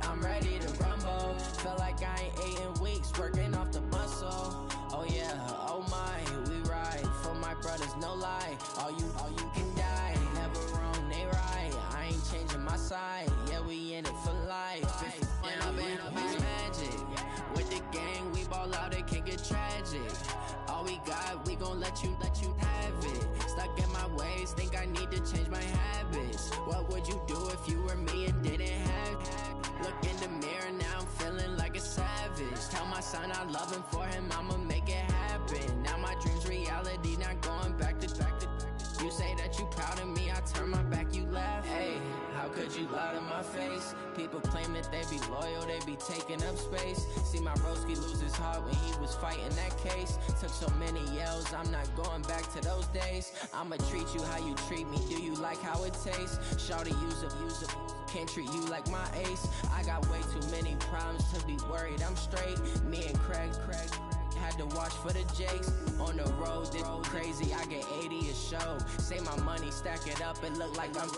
I'm ready to rumble. Feel like I ain't ate in weeks, working off the muscle. Oh yeah, oh my, we ride for my brothers, no lie. All you can die, never wrong, they right. I ain't changing my side, yeah, we in it for life. And I've been magic with the gang, we ball out, it can get tragic. All we got, we gon' let you have it. Stuck in my ways, think I need to change my habits. What would you do if you were me and didn't have it? Look in the mirror, now I'm feeling like a savage. Tell my son I love him, for him I'ma make it happen. Now my dream's reality, not going back to. You say that you proud of me, I turn my back, you laugh. Hey, how could you lie to my face? People claim that they be loyal, they be taking up space. See my broski lose his heart when he was fighting that case. Took so many yells, I'm not going back to those days. I'ma treat you how you treat me, do you like how it tastes? Shawty, use it, can't treat you like my ace. I got way too many problems to be worried, I'm straight. Me and Craig had to watch for the Jakes. On the road, this crazy, I get 80 a show. Say my money, stack it up, it look like I'm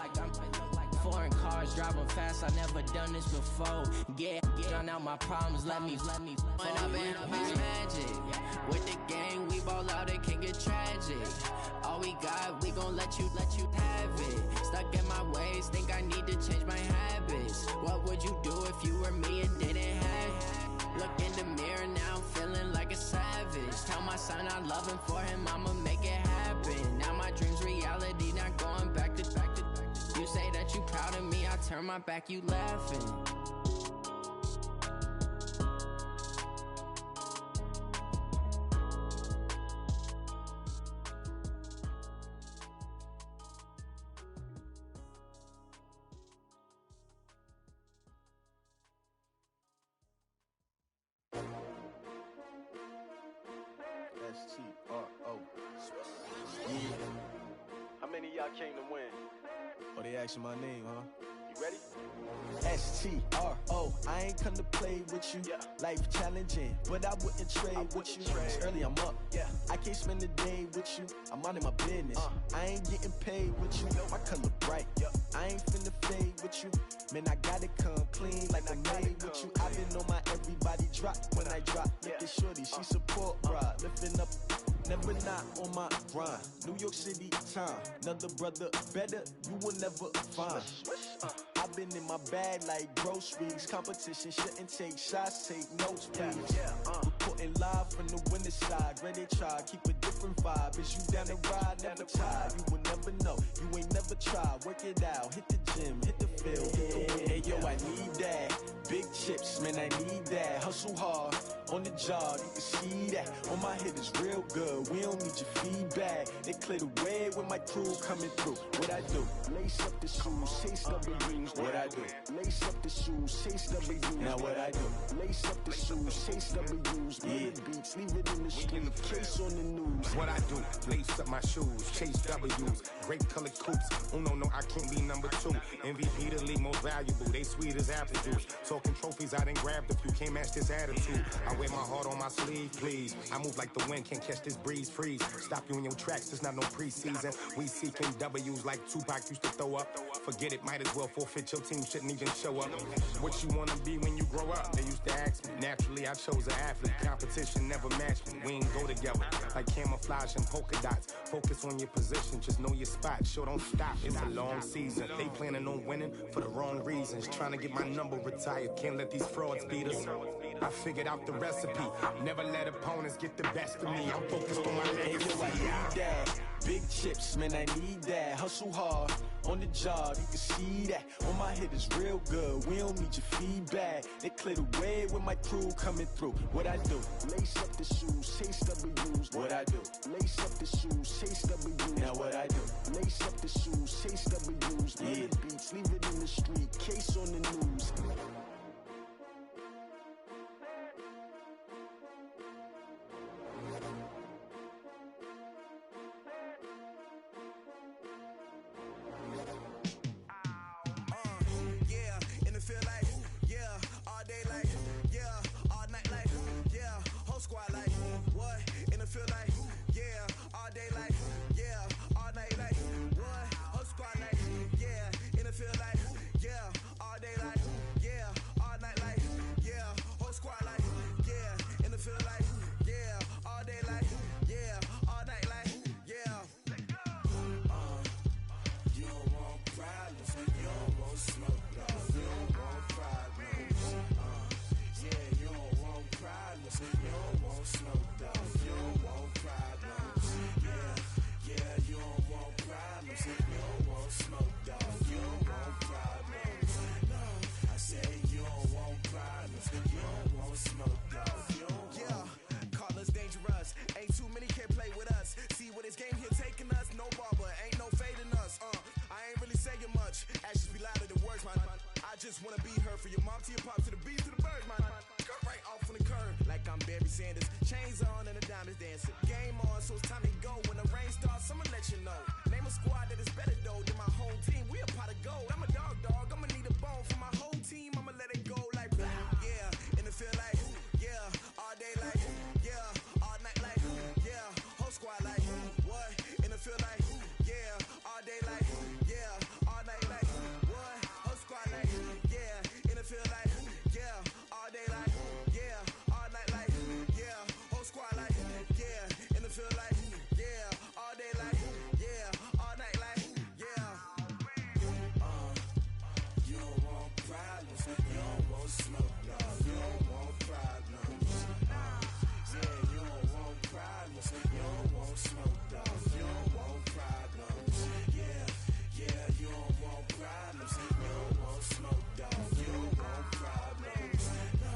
foreign cars, driving fast, I never done this before. Yeah, drown out my problems, let me When I've been magic with the gang, we ball out, it can get tragic. All we got, we gon' let you have it. Stuck in my ways, think I need to change my habits. What would you do if you were me and didn't have it? Look in the mirror, now I'm feeling like a savage. Tell my son I love him, for him I'ma make it happen. Now my dream's reality, not going back to. You say that you proud of me, I turn my back, you laughing. S-T-R-O. Yeah. How many of y'all came to win? Oh, they asking my name, huh? You ready? S-T-R-O. I ain't come to play with you. Yeah. Life challenging, but I wouldn't trade with you. It's early, I'm up. Yeah. I can't spend the day with you. I'm minding my business. I ain't getting paid with you. My color bright. I ain't finna fade with you. Man, I gotta come clean like I'm made with you. I've been on my everybody drop when I drop. Look at shorty, she support bra. Lifting up, never not on my grind. New York City time. Another brother better, you will never find. I've been in my bag like groceries. Competition shouldn't take shots, take notes, please. Reporting live from the winter side. Ready to try, keep a different vibe. Is you down the ride, never tired. You will never know, you ain't never tried. Work it out, hit the gym, hit the field, hit the wind. Hey yo, I need that. Big chips, man, I need that. Hustle hard, on the job, you can see that. On my hit is real good, we don't need your feedback. They clear the way when my crew coming through. What I do? Lace up the shoes, chase W's. What I do? Lace up the shoes, chase W's. Now what I do? Lace up the shoes, chase W's. Yeah. Beats, leave it in the street, case on the news. What I do? Lace up my shoes, chase W's. Great colored coops. Oh no, I can't be number 2. MVP the league most valuable. They sweet as apple juice. Talking trophies, I done grabbed a few. Can't match this attitude. I wear my heart on my sleeve, please. I move like the wind, can't catch this breeze. Freeze. Stop you in your tracks. There's not no preseason. We seeking W's like Tupac used to throw up. Forget it, might as well forfeit. Your team shouldn't even show up. What you wanna be when you grow up? They used to ask me. Naturally, I chose an athlete. Competition never matched me. We ain't go together like camouflage and polka dots. Focus on your position, just know your spot. Sure, don't stop. It's a long season. They planning on winning for the wrong reasons. Trying to get my number retired. Can't let these frauds beat us. I figured out the recipe. Never let opponents get the best of me. I'm focused on my legacy. I need that. Big chips, man, I need that. Hustle hard, on the job, you can see that. On my hit is real good, we don't need your feedback. They clear the way when my crew coming through. What I do? Lace up the shoes, chase W's. What I do? Lace up the shoes, chase W's. Now what I do? Lace up the shoes, chase W's. Yeah. Beats, leave it in the street, case on the news. time is dancing. Game on, so it's time to go. When the rain starts, I'ma let you know. Name a squad that is better though than my whole team. We a pot of gold. I'm a dog, I'ma need a bone for my whole team. I'ma let it go like yeah. And it feel like yeah. All day like yeah. All night like yeah. Whole squad like what? And it feel like yeah. All day like yeah. All night like what? Whole squad like yeah. And it feel like yeah. All day like yeah. All night like yeah. Whole squad like yeah. And it feel like yeah. All day like yeah. All night like yeah. You don't want problems. You don't want smoke, no. You don't want problems. Yeah, you don't want problems. You don't want smoke, dog. You don't want problems. Yeah, you don't want problems. You don't want smoke, dog. You don't want problems. No,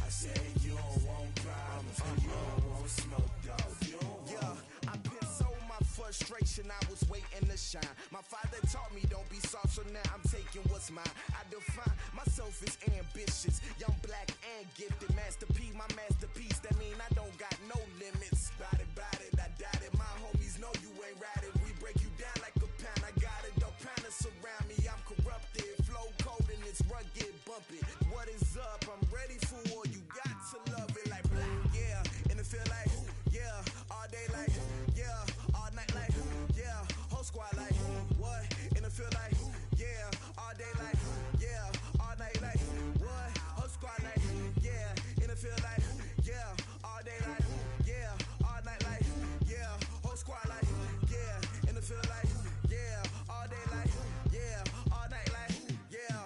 I said you don't want problems. You don't want smoke, dog. You don't want. Yeah, I pissed so my frustration. I was waiting to shine. My father taught me don't be soft, so now I'm taking what's mine. I define myself as ambitious, young, black, and gifted. Master P, my masterpiece. That mean I don't got no limits. Bout it, I doubt it. My homies know you ain't ratted. We break you down like a pound. I got it, don't pound us around me. I'm corrupted, flow cold and it's rugged, bumpy. What is up? I'm ready for war. You got to love it like black, yeah. And it feel like yeah. All day like yeah. All night like yeah. Whole squad like what? And it feel like yeah. All day like yeah. All night like what? Whole squad like yeah. And it feel like yeah. All day like yeah. All night like yeah. Whole squad like yeah. And it feel like yeah. All day like yeah. All night like yeah.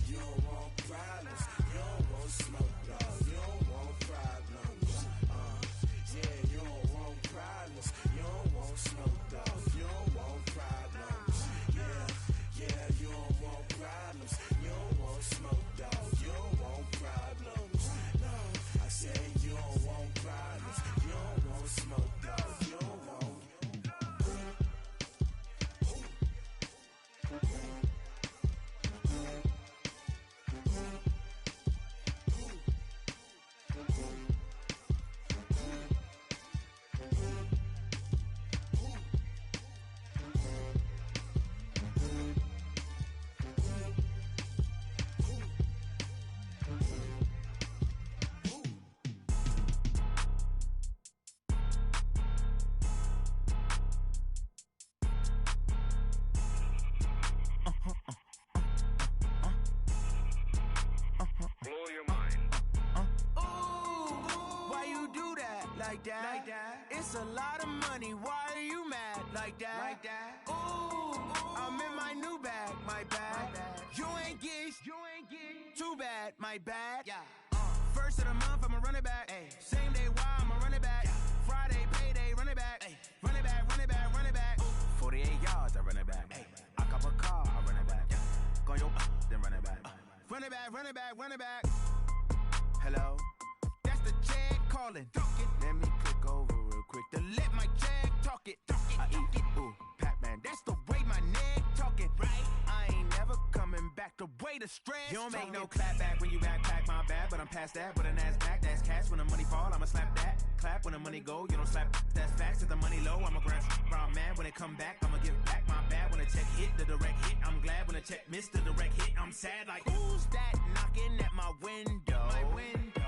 You don't want problems. You don't want smoke, dog. You don't want problems. Yeah, you don't want problems. You don't want smoke, dog. You don't want problems. Yeah, you don't want problems. You don't want smoke, dog. You don't want problems. No, I said you don't want problems. You don't want smoke, dog. You don't want. Blow your mind. Why you do that? Like that? It's a lot of money. Why are you mad? Like that? Ooh, I'm in my new bag. My bad. You ain't get. Too bad. My bad. Yeah. First of the month, I'ma run it back. Ay. Same day, why I'ma run it back. Yeah. Friday, payday, run it back. Ay. Run it back, run it back, run it back. 48 yards, I run it back. Ay. I cop a car, I run it back. Yeah. Go yo, then run it back. Run it back, run it back, run it back. Hello? That's the check calling. Let me click over real quick to let my check talk it. I eat it, ooh, Pac-Man. That's the way my neck talking. Right? I ain't never coming back. The way the stress. You don't make no clap back when you backpack, my bad. But I'm past that. With a NASDAQ, that's cash. When the money fall, I'ma slap that. Clap when the money go, you don't slap. That's facts. If the money low, I'ma grab brown man. When it come back, I'ma give back my bad. When the check hit, the direct hit. I'm glad when the check missed the direct hit. I'm sad like, who's that knocking at my window?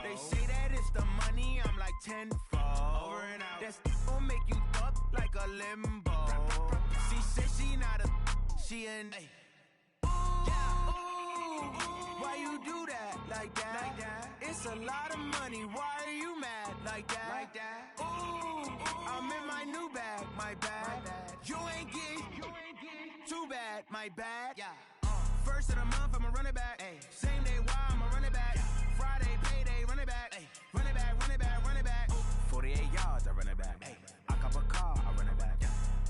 They say that it's the money, I'm like tenfold. Over and out. That's gon' make you up like a limbo. She said she not a, she an. Ooh, why you do that? Like that? It's a lot of money, why are you mad? Like that? Ooh, I'm in my new bag. My bad. You ain't get. Too bad. My bad. Yeah. First of the month, I'ma run it back. Ay. Same day, why I'ma run it back. Friday, payday, run it back. Ay. Run it back, run it back, run it back. 48 yards, I run it back. Ay. I cop a car, I run it back.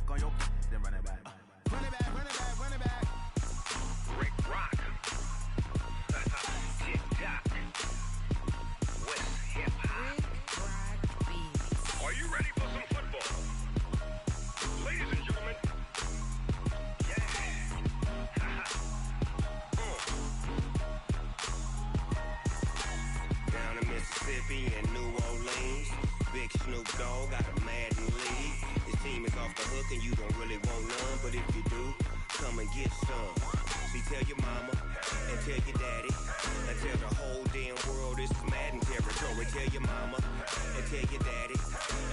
Go yo, then run it back. Run it back, run it back, run it back. Rick Rock. Tick-tock. West hip-hop. Are you ready for some football? Ladies and gentlemen. Yeah. Mississippi and New Orleans. Big Snoop Dogg got a Madden league. His team is off the hook and you don't really want none, but if you do, come and get some. See, tell your mama and tell your daddy and tell the whole damn world this is Madden territory. Tell your mama and tell your daddy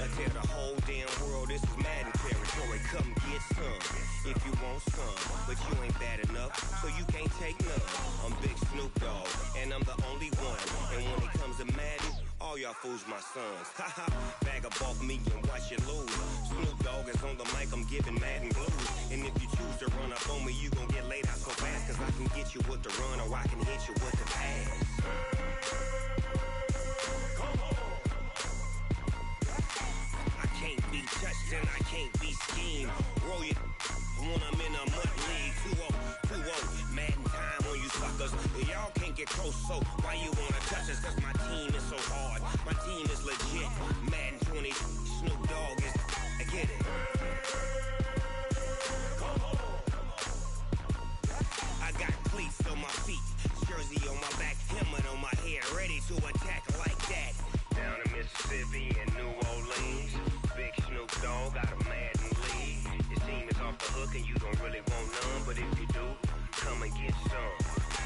and tell the whole damn world this is Madden territory. Come get some if you want some, but you ain't bad enough, so you can't take none. I'm Big Snoop Dogg, and I'm the only one. And when it comes to Madden, all y'all fools my sons. Haha, bag up off me and watch you lose. Snoop Dogg is on the mic, I'm giving Madden blues. And if you choose to run up on me, you gon' get laid out so fast, cause I can get you with the run or I can hit you with the pass. I can't be touched and I can't be schemed. Roll you when I'm in a mud league. 2-0, 2-0, Madden time on you suckers. Y'all can't get close, so why you wanna touch us? Cause my team is so hard, my team is legit. Madden 20, Snoop Dogg is, I get it. I got cleats on my feet, jersey on my back, helmet on my head, ready to attack like that. Down in Mississippi and New Orleans, Big Snoop Dogg got a Madden league. His team is off the hook and you don't really want none, but if you do, come and get some.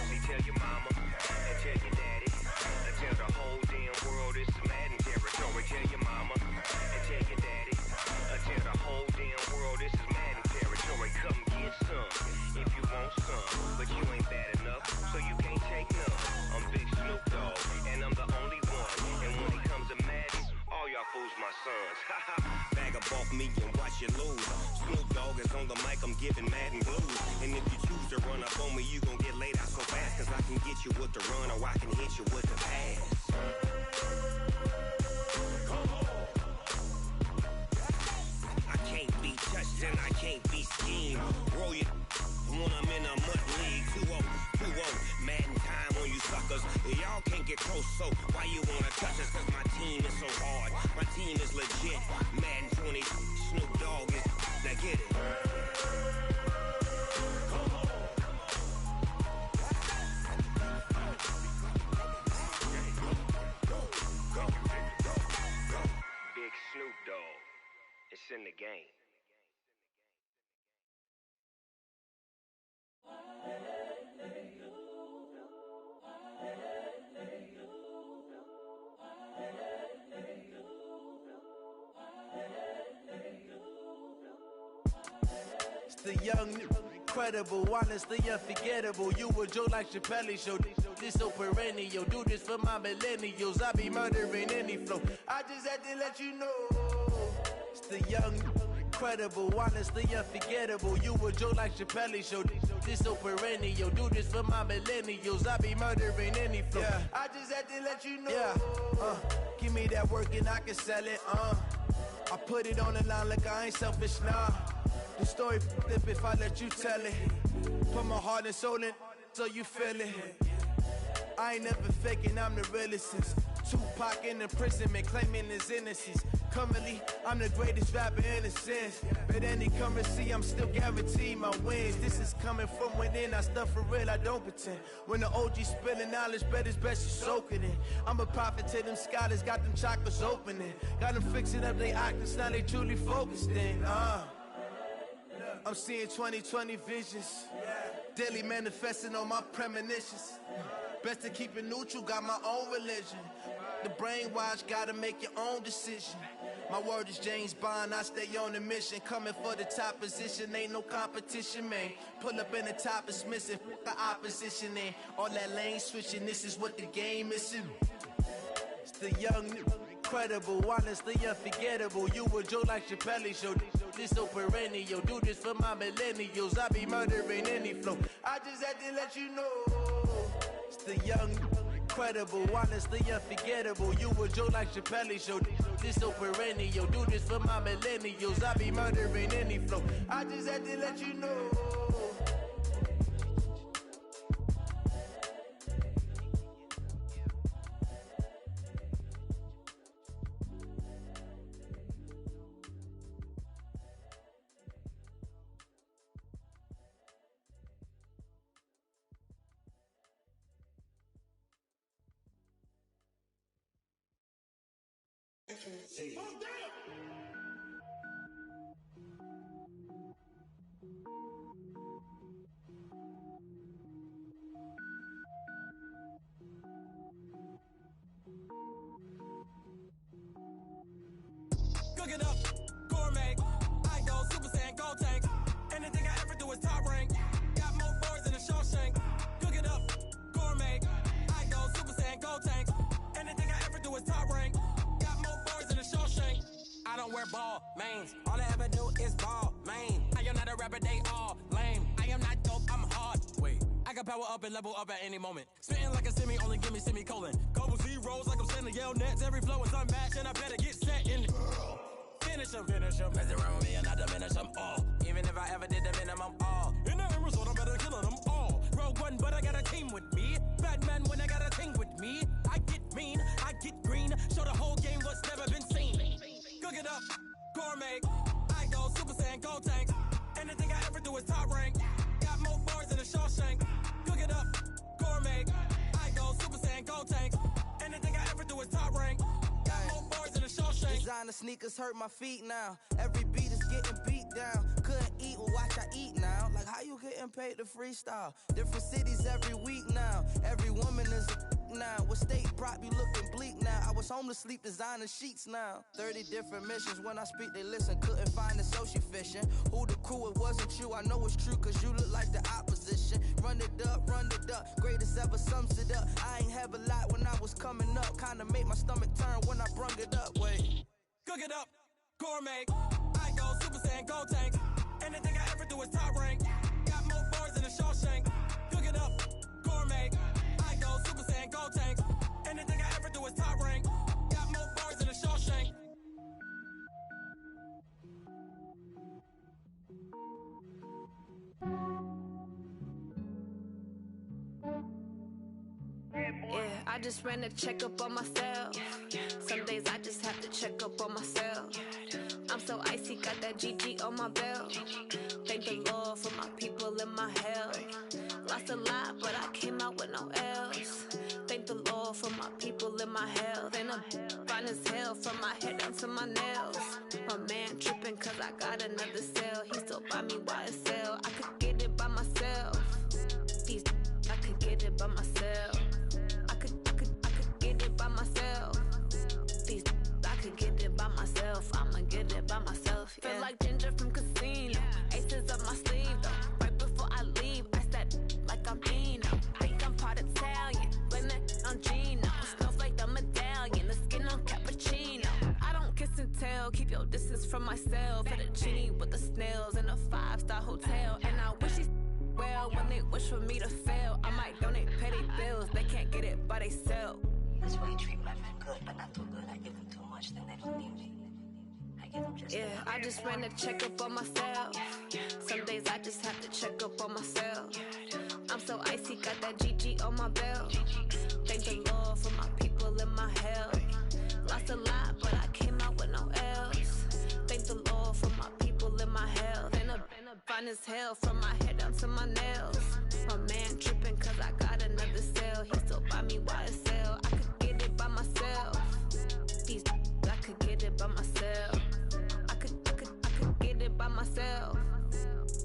See, tell your mama and tell your daddy and tell the whole damn world this is Madden territory. Tell your mama and tell your daddy and tell the whole damn world this is Madden territory. Come get some if you want some, but you ain't bad enough, so you can't take none. I'm Big Snoop Dogg, and I'm the only one. And when it comes to Madden, all y'all fools my sons. Haha, bag up off me and watch you lose. Snoop Dogg is on the mic, I'm giving Madden blues. And if you choose to run up on me, you gon' get laid out so fast, cause I can get you with the run or I can hit you with the pass. I can't be touched and I can't be schemed. Roll you when I'm in a mud league. 2-0, 2-0, Madden time on you suckers. Y'all can't get close, so why you wanna touch us? Cause my team is so hard, my team is legit. Madden 20, Snoop Dogg is, now get it. Big Snoop Dogg, it's in the game. It's the young, incredible, honestly unforgettable. You a joke like Chappelle Show. This so perennial. Do this for my millennials. I be murdering any flow. I just had to let you know. It's the young, incredible, honestly unforgettable. You a joke like Chappelle Show. This so perennial. Do this for my millennials. I be murdering any flow. Yeah. I just had to let you know. Yeah. Give me that work and I can sell it. I put it on the line like I ain't selfish, nah. The story flip if I let you tell it. Put my heart and soul in so you feel it. I ain't never faking, I'm the realest since Tupac in imprisonment, claiming his innocence. Currently, I'm the greatest rapper in a sense. But any currency, I'm still guaranteed my wins. This is coming from within, I stuff for real, I don't pretend. When the OG spilling knowledge, bet it's best you soak it in. I'm a prophet to them scholars, got them chakras opening. Got them fixing up their octaves, now they truly focused in. I'm seeing 2020 visions, daily manifesting on my premonitions. Best to keep it neutral, got my own religion. The brainwash, gotta make your own decision. My word is James Bond, I stay on a mission. Coming for the top position, ain't no competition, man. Pull up in the top, it's missing, the opposition in. All that lane switching, this is what the game is. It's the young, incredible, honestly unforgettable. You a joke like Chappelle Show. This so perennial. Do this for my millennials. I be murdering any flow. I just had to let you know. It's the young, incredible, honestly unforgettable. You a joke like Chappelle Show. This so perennial. Do this for my millennials. I be murdering any flow. I just had to let you know. Cook it up, gourmet. I go Super Saiyan, gold tank. Anything I ever do is top rank. Got more boards than a Shawshank. Cook it up, gourmet. I go Super Saiyan, gold tank. Anything I ever do is top rank. Got more boards than a Shawshank. I don't wear ball mains. All I ever do is ball main. I am not a rapper, they all lame. I am not dope, I'm hard. Wait, I can power up and level up at any moment. Spitting like a semi, only give me semicolon. Couple zeros like I'm sending yell nets. Every flow is unmatched and I better get set in. Finish them. Mess around with me and I diminish them all. Even if I ever did the minimum all. In the end result, I'm better killing them all. Rogue One, but I got a team with me. Batman when I got a thing with me. I get mean, I get green. Show the whole game what's never been seen. Cook it up, gourmet. I go Super Saiyan, gold tank. Anything I ever do is top rank. Got more bars than a Shawshank. Cook it up, gourmet. I go Super Saiyan, gold tank. Anything I ever do is top rank. Got more bars than a Shawshank. Designer sneakers hurt my feet now. Every beat is getting beat down. Couldn't eat, well watch I eat now. Like how you getting paid to freestyle? Different cities every week now. Every woman is a now. What state prop you looking bleak now? I was home to sleep designer sheets now. 30 different missions. When I speak they listen. Couldn't find it so she fishing. Who the crew, it wasn't you. I know it's true cause you look like the opposition. Run it up. Greatest ever sums it up. I ain't have a lot when I was coming up. Kinda made my stomach turn when I brung it up. Wait. Cook it up, gourmet. I go Super Saiyan, gold tank. Anything I ever do is top rank. Got more bars than a Shawshank. Cook it up, gourmet. I go Super Saiyan, gold tank. Anything I ever do is top rank. Got more bars than a Shawshank. Yeah, I just ran a checkup on myself. Some days I just have to check up on myself. I'm so icy, got that GG on my belt. Thank the Lord for my people in my health. Lost a lot, but I came out with no L's. Thank the Lord for my people in my health. And I'm fine as hell from my head down to my nails. My man tripping cause I got another cell. He still buy me YSL. I could get it by myself. These I could get it by myself. I could get it by myself. These I could get it by myself. I'ma get it by myself. Yeah. Feel like Ginger from Casino. Aces up my sleeve though. Right before I leave, I said like I'm Dino. Think I'm part Italian. Blame that on Gino. Smells like the medallion. The skin on cappuccino. I don't kiss and tell. Keep your distance from myself. At a genie with the snails in a 5-star hotel. And I wish he's well when they wish for me to fail. I might donate petty bills. They can't get it by they sell. That's why you treat my friend good, but not too good. I give them too much, then they don't need me. I give them just I just ran a checkup on myself. Some days I just have to check up on myself. I'm so icy, got that GG on my belt. Thank the Lord for my people in my health. Lost a lot, but I came out with no L's. Thank the Lord for my people in my health. And I'm fine as hell from my head down to my nails. My man tripping cause I got another cell. He still buy me YSL. I could get it by myself. These I could get it by myself. I could get it by myself.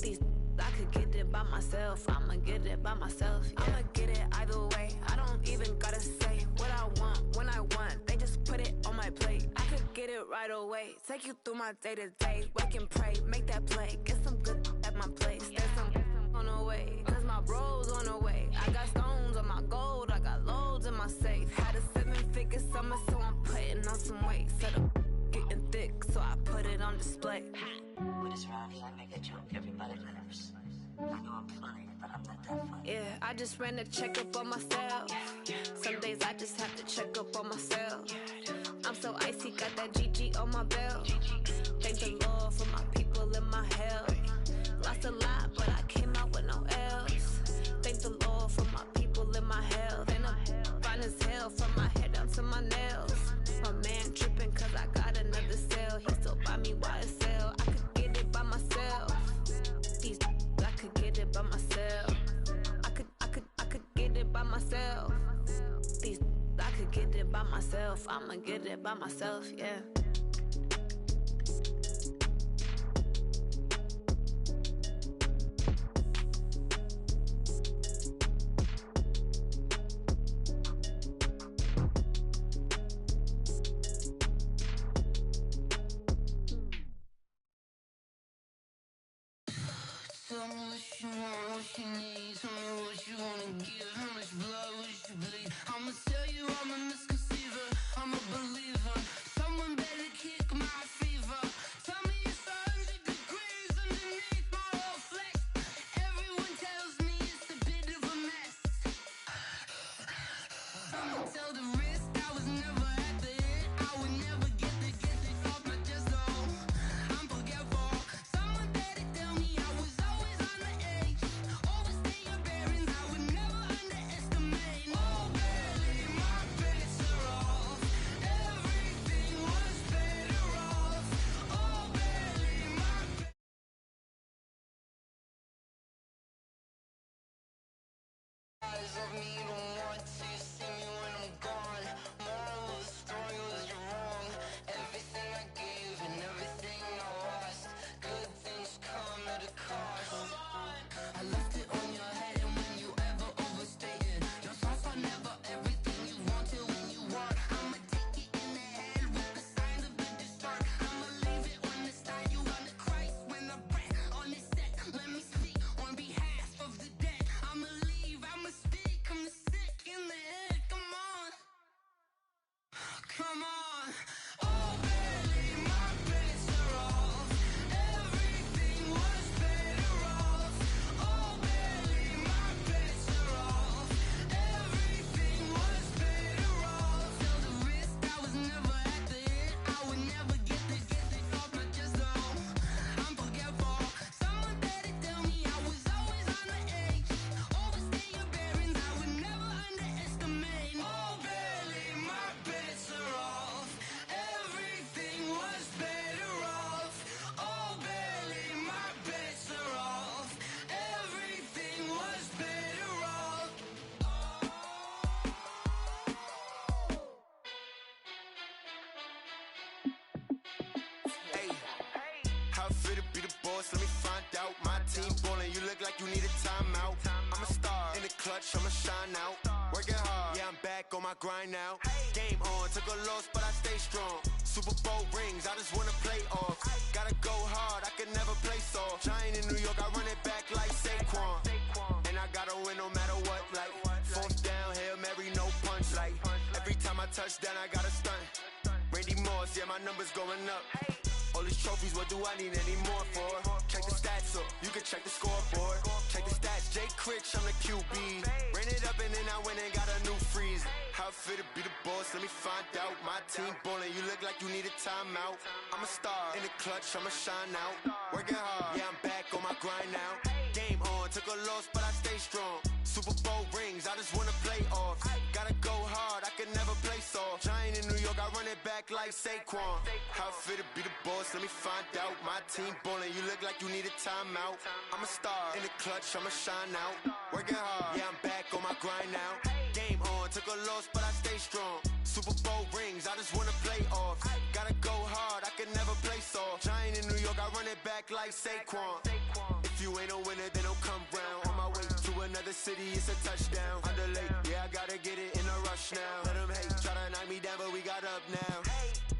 These I could get it by myself. I'ma get it by myself. Yeah. I'ma get it either way. I don't even gotta say what I want when I want. They just put it on my plate. I could get it right away. Take you through my day to day. Wake and pray, make that play. Get some good at my place. There's some on the way. Cause my bro's on the way. I got stones on my gold. I got loads in my safe. Had a 7-figure summer, so I'm putting on some weight. Set up getting thick, so I put it on display. With this round here, I make a joke. Everybody laughs. I know I'm funny, but I'm not that funny. Yeah, I just ran a checkup on myself. Some days I just have to check up on myself. I'm so icy, got that GG on my belt. Thank the Lord for my people in my health. Lost a lot, but I came out with no L's. Thank the Lord for my people in my health. And I'm fine as hell from my head down to my nails. My man tripping cause I got another cell. He still buy me YSL. I could get it by myself. These I could get it by myself. I could get it by myself. These I could get it by myself. I'ma get it by myself, yeah. Tell me what you want, what you need. Tell me what you wanna give. How much blood would you bleed? I'ma tell you I'm a misconceiver. I'm a believer. Someone better kick my fever. Tell me it's 100 degrees underneath my whole flesh. Everyone tells me it's a bit of a mess. I'ma tell the risk I was never at the hit. I would never get the off my chest though. I'm forgetful. Someone better tell me I was always on the edge. Overstay your bearings, I would never underestimate. Oh barely, my bets are off. Everything was better off. Oh barely, my eyes of me don't want to see me when I'm gone. Moral of the story was you're wrong. Everything I gave and everything I lost. Good things come at a cost. I left it on your head, and when you ever overstated, your thoughts are never everything you wanted when you want. I'ma take it in the head with the signs of the distort. I'ma leave it on the side. You on the Christ when the breath on the set. Let me speak on behalf of the dead. I'ma leave, I'ma speak. I'm the sick in the head. Come on, come on. Oh, barely, my bets are off. Everything was better off. Oh, barely, my bets are off. Everything was better off. Tell the risk I was never at the hit. I would never get it off my chest though. I'm forgetful. Someone better tell me I was always on the edge. Overstay your bearings, I would never underestimate. Oh, barely, my bets are off. Everything was better off. Oh, barely, my bets are off. Everything was better off. Hey, how it feel to be the boss? Let me find out. My team ballin', you look like you need a timeout. I'm a star in the clutch, I'ma shine out. Working hard, yeah, I'm back on my grind now. Game on, took a loss, but I stay strong. Super Bowl rings, I just wanna play off. Gotta go hard, I can never play soft. Giant in New York, I run it back like Saquon. And I gotta win no matter what, like fourth down, Hail Mary, no punch. Like every time I touch down, I gotta stunt. Randy Moss, yeah, my numbers going up. All these trophies, what do I need any more for? Check the stats up, you can check the scoreboard. Check the stats, Jay Critch, I'm the QB. Ran it up and then I went and got a new freeze. How it feel to be the boss, let me find out. My team ballin', you look like you need a timeout. I'm a star in the clutch, I'ma shine out. Working hard, yeah, I'm back on my grind now. Game on, took a loss, but I stay strong. Super Bowl rings, I just wanna play off. Gotta go hard, I can never play soft. Giant in New York, I run it back like Saquon. How it feel to be the boss, let me find out. My team ballin', you look like you need a timeout. I'm a star in the clutch, I'ma shine out. Working hard, yeah, I'm back on my grind now. Game on, took a loss, but I stay strong. Super Bowl rings, I just wanna play off. Gotta go hard, I can never play soft. Giant in New York, I run it back like Saquon. If you ain't a winner, then don't come round. On my way to another city, it's a touchdown. Underlay, yeah, I gotta get it in a rush now. Let them hate, try to knock me down, but we got up now.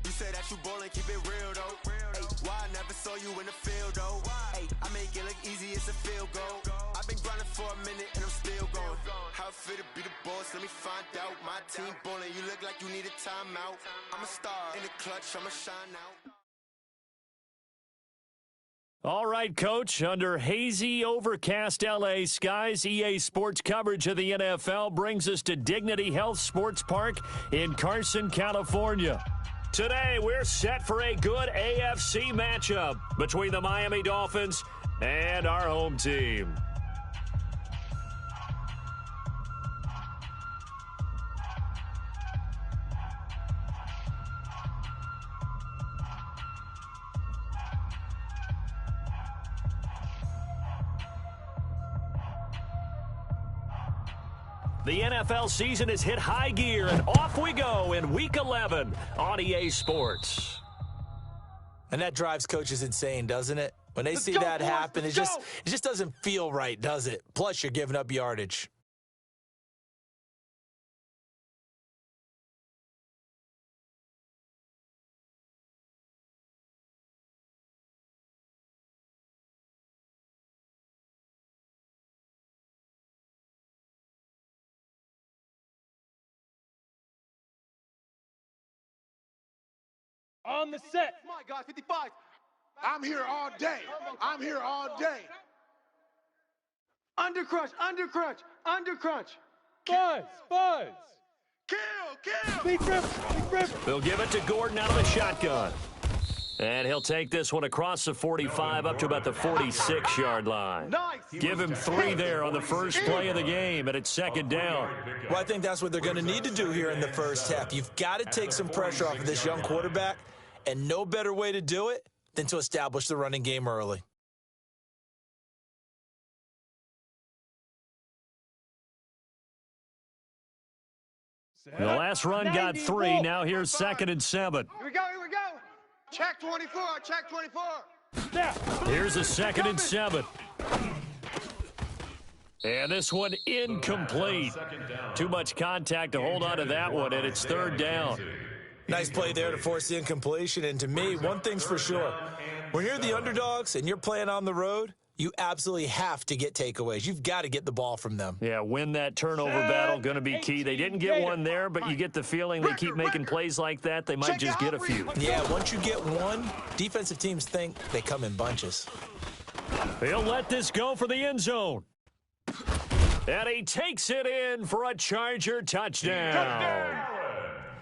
You say that you ballin', keep it real though. Hey, why I never saw you in the field though? Hey, I make it look easy, it's a field goal. I've been grinding for a minute and I'm still going. How it feel to be the boss, let me find out. My team ballin', you look like you need a timeout. I'm a star in the clutch, I'ma shine out. All right, Coach. Under hazy, overcast LA skies, EA Sports coverage of the NFL brings us to Dignity Health Sports Park in Carson, California. Today, we're set for a good AFC matchup between the Miami Dolphins and our home team. The NFL season has hit high gear, and off we go in Week 11 on EA Sports. And that drives coaches insane, doesn't it? When they see that happen, it just doesn't feel right, does it? Plus, you're giving up yardage. On the set. Come on, guys, 55. I'm here all day. I'm here all day. Under crunch. Buzz. Kill. Big rip. They'll give it to Gordon out of the shotgun. And he'll take this one across the 45 up to about the 46-yard line. Nice. Give him 3 there on the first play of the game, and it's second down. Well, I think that's what they're going to need to do here in the first half. You've got to take some pressure off of this young quarterback, and no better way to do it than to establish the running game early. The last run got 3. Now here's 2nd and 7. Here we go. Check 24. Here's a 2nd and 7. And this one incomplete. Too much contact to hold on to that one, and it's 3rd down. Nice play there to force the incompletion. And to me, one thing's for sure. When you're the underdogs and you're playing on the road, you absolutely have to get takeaways. You've got to get the ball from them. Yeah, win that turnover battle, going to be key. They didn't get one there, but you get the feeling they keep making plays like that, they might just get a few. Yeah, once you get one, defensive teams think they come in bunches. He'll let this go for the end zone. And he takes it in for a Charger touchdown.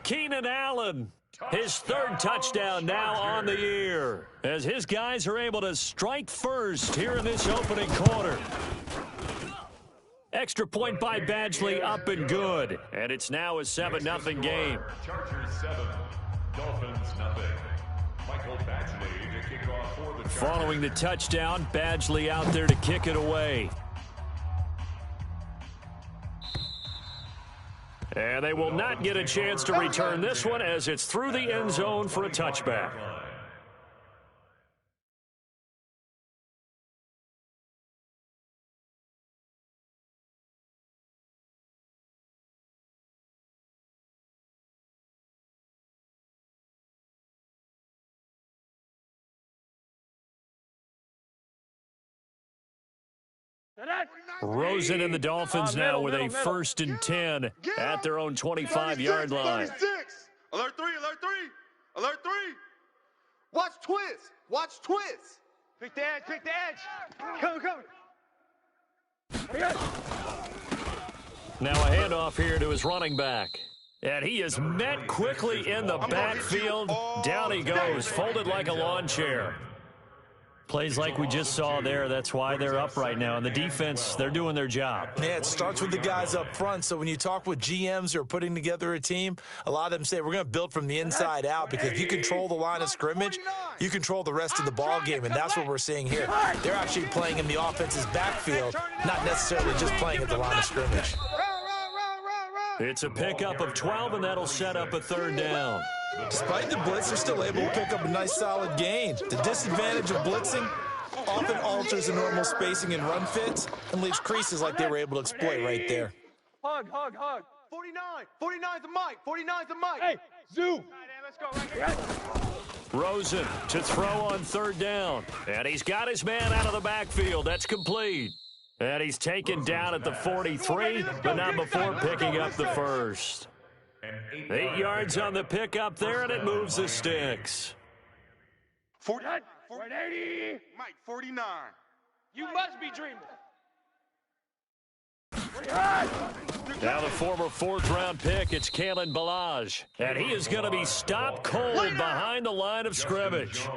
Keenan Allen, his 3rd touchdown now on the year, as his guys are able to strike first here in this opening quarter. Extra point by Badgley, up and good. And it's now a 7-0 game. Chargers 7, Dolphins 0. Michael Badgley to kick off for the Chargers. Following the touchdown, Badgley out there to kick it away. And they will not get a chance to return this one as it's through the end zone for a touchback. Rosen and the Dolphins now with a 1st and 10 at their own 25-yard line. 36. Alert 3. Watch twist. Pick the edge. Come. Now a handoff here to his running back. And he is met quickly in the backfield. Down he goes, folded like a lawn chair. Plays like we just saw there, that's why they're up right now. And the defense, they're doing their job. Yeah, it starts with the guys up front. So when you talk with GMs who are putting together a team, a lot of them say we're going to build from the inside out, because if you control the line of scrimmage, you control the rest of the ball game, and that's what we're seeing here. They're actually playing in the offense's backfield, not necessarily just playing at the line of scrimmage. It's a pickup of 12, and that'll set up a 3rd down. Despite the blitz, they're still able to pick up a nice solid gain. The disadvantage of blitzing often alters the normal spacing and run fits and leaves creases like they were able to exploit right there. Hug. 49. 49's the mic. Hey, zoom. Let's go right here. Rosen to throw on 3rd down. And he's got his man out of the backfield. That's complete. And he's taken down at the 43, but not before picking up the 1st. 8 yards on the pickup there, and it moves the sticks. 49. 80. Mike, 49. You must be dreaming. Now the former 4th-round pick, it's Kalen Ballage. And he is going to be stopped cold behind the line of scrimmage.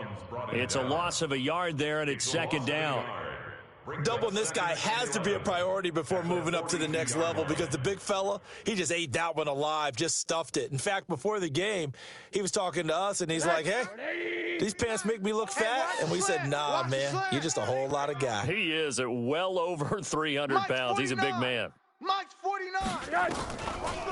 It's a loss of a yard there, and it's 2nd down. Doubling this guy has to be a priority before moving up to the next level, because the big fella, he just ate that one alive, just stuffed it. In fact, before the game, he was talking to us, and he's like, hey, these pants make me look fat. And we said, nah, man, you're just a whole lot of guy. He is at well over 300 pounds. He's a big man. Mike's 49.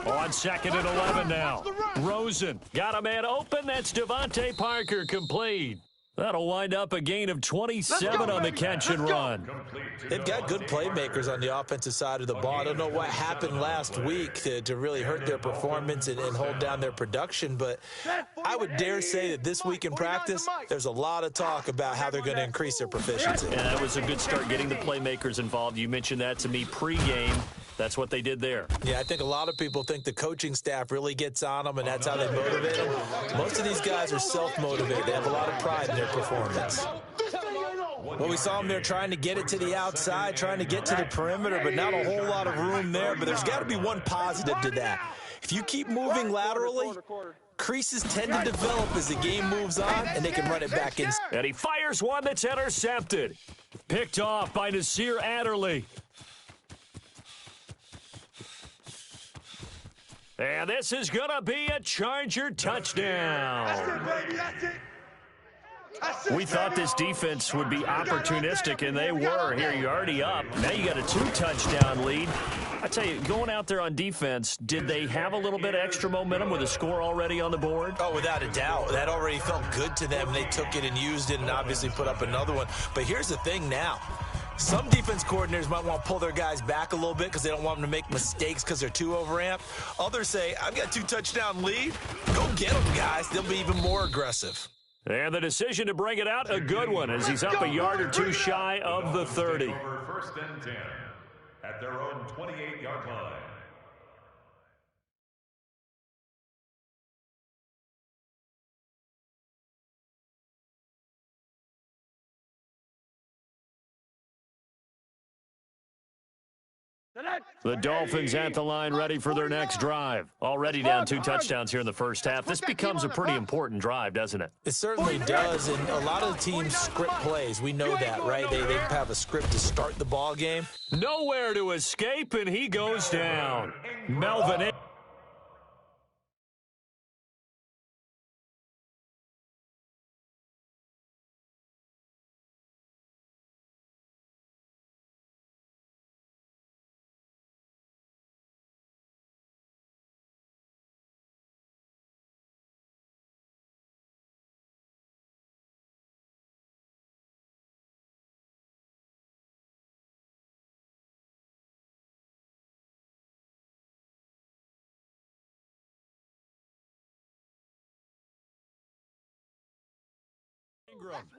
On 2nd and 11 now. Rosen got a man open. That's Devontae Parker, complete. That'll wind up a gain of 27 on the catch and run. They've got good playmakers on the offensive side of the ball. I don't know what happened last week to really hurt their performance and hold down their production, but I would dare say that this week in practice, there's a lot of talk about how they're going to increase their proficiency. And that was a good start, getting the playmakers involved. You mentioned that to me pregame. That's what they did there. Yeah, I think a lot of people think the coaching staff really gets on them, and that's how they motivate them. Most of these guys are self-motivated. They have a lot of pride in their performance. Well, we saw them there trying to get it to the outside, trying to get to the perimeter, but not a whole lot of room there. But there's got to be one positive to that. If you keep moving laterally, creases tend to develop as the game moves on, and they can run it back in. And he fires one that's intercepted. Picked off by Nasir Adderley. And this is going to be a Charger touchdown. That's it, baby. That's it. We thought this defense would be opportunistic, and they were. Here, you're already up. Now you got a 2-touchdown lead. I tell you, going out there on defense, did they have a little bit of extra momentum with a score already on the board? Oh, without a doubt. That already felt good to them. They took it and used it and obviously put up another one. But here's the thing now. Some defense coordinators might want to pull their guys back a little bit because they don't want them to make mistakes because they're too overamped. Others say, I've got a 2-touchdown lead. Go get them, guys. They'll be even more aggressive. And the decision to bring it out, a good one, as he's up a yard or two shy of the 30. First and 10 at their own 28-yard line. The Dolphins at the line, ready for their next drive. Already down 2 touchdowns here in the first half. This becomes a pretty important drive, doesn't it? It certainly does, and a lot of the teams script plays. We know that, right? They have a script to start the ball game. Nowhere to escape, and he goes down. Melvin.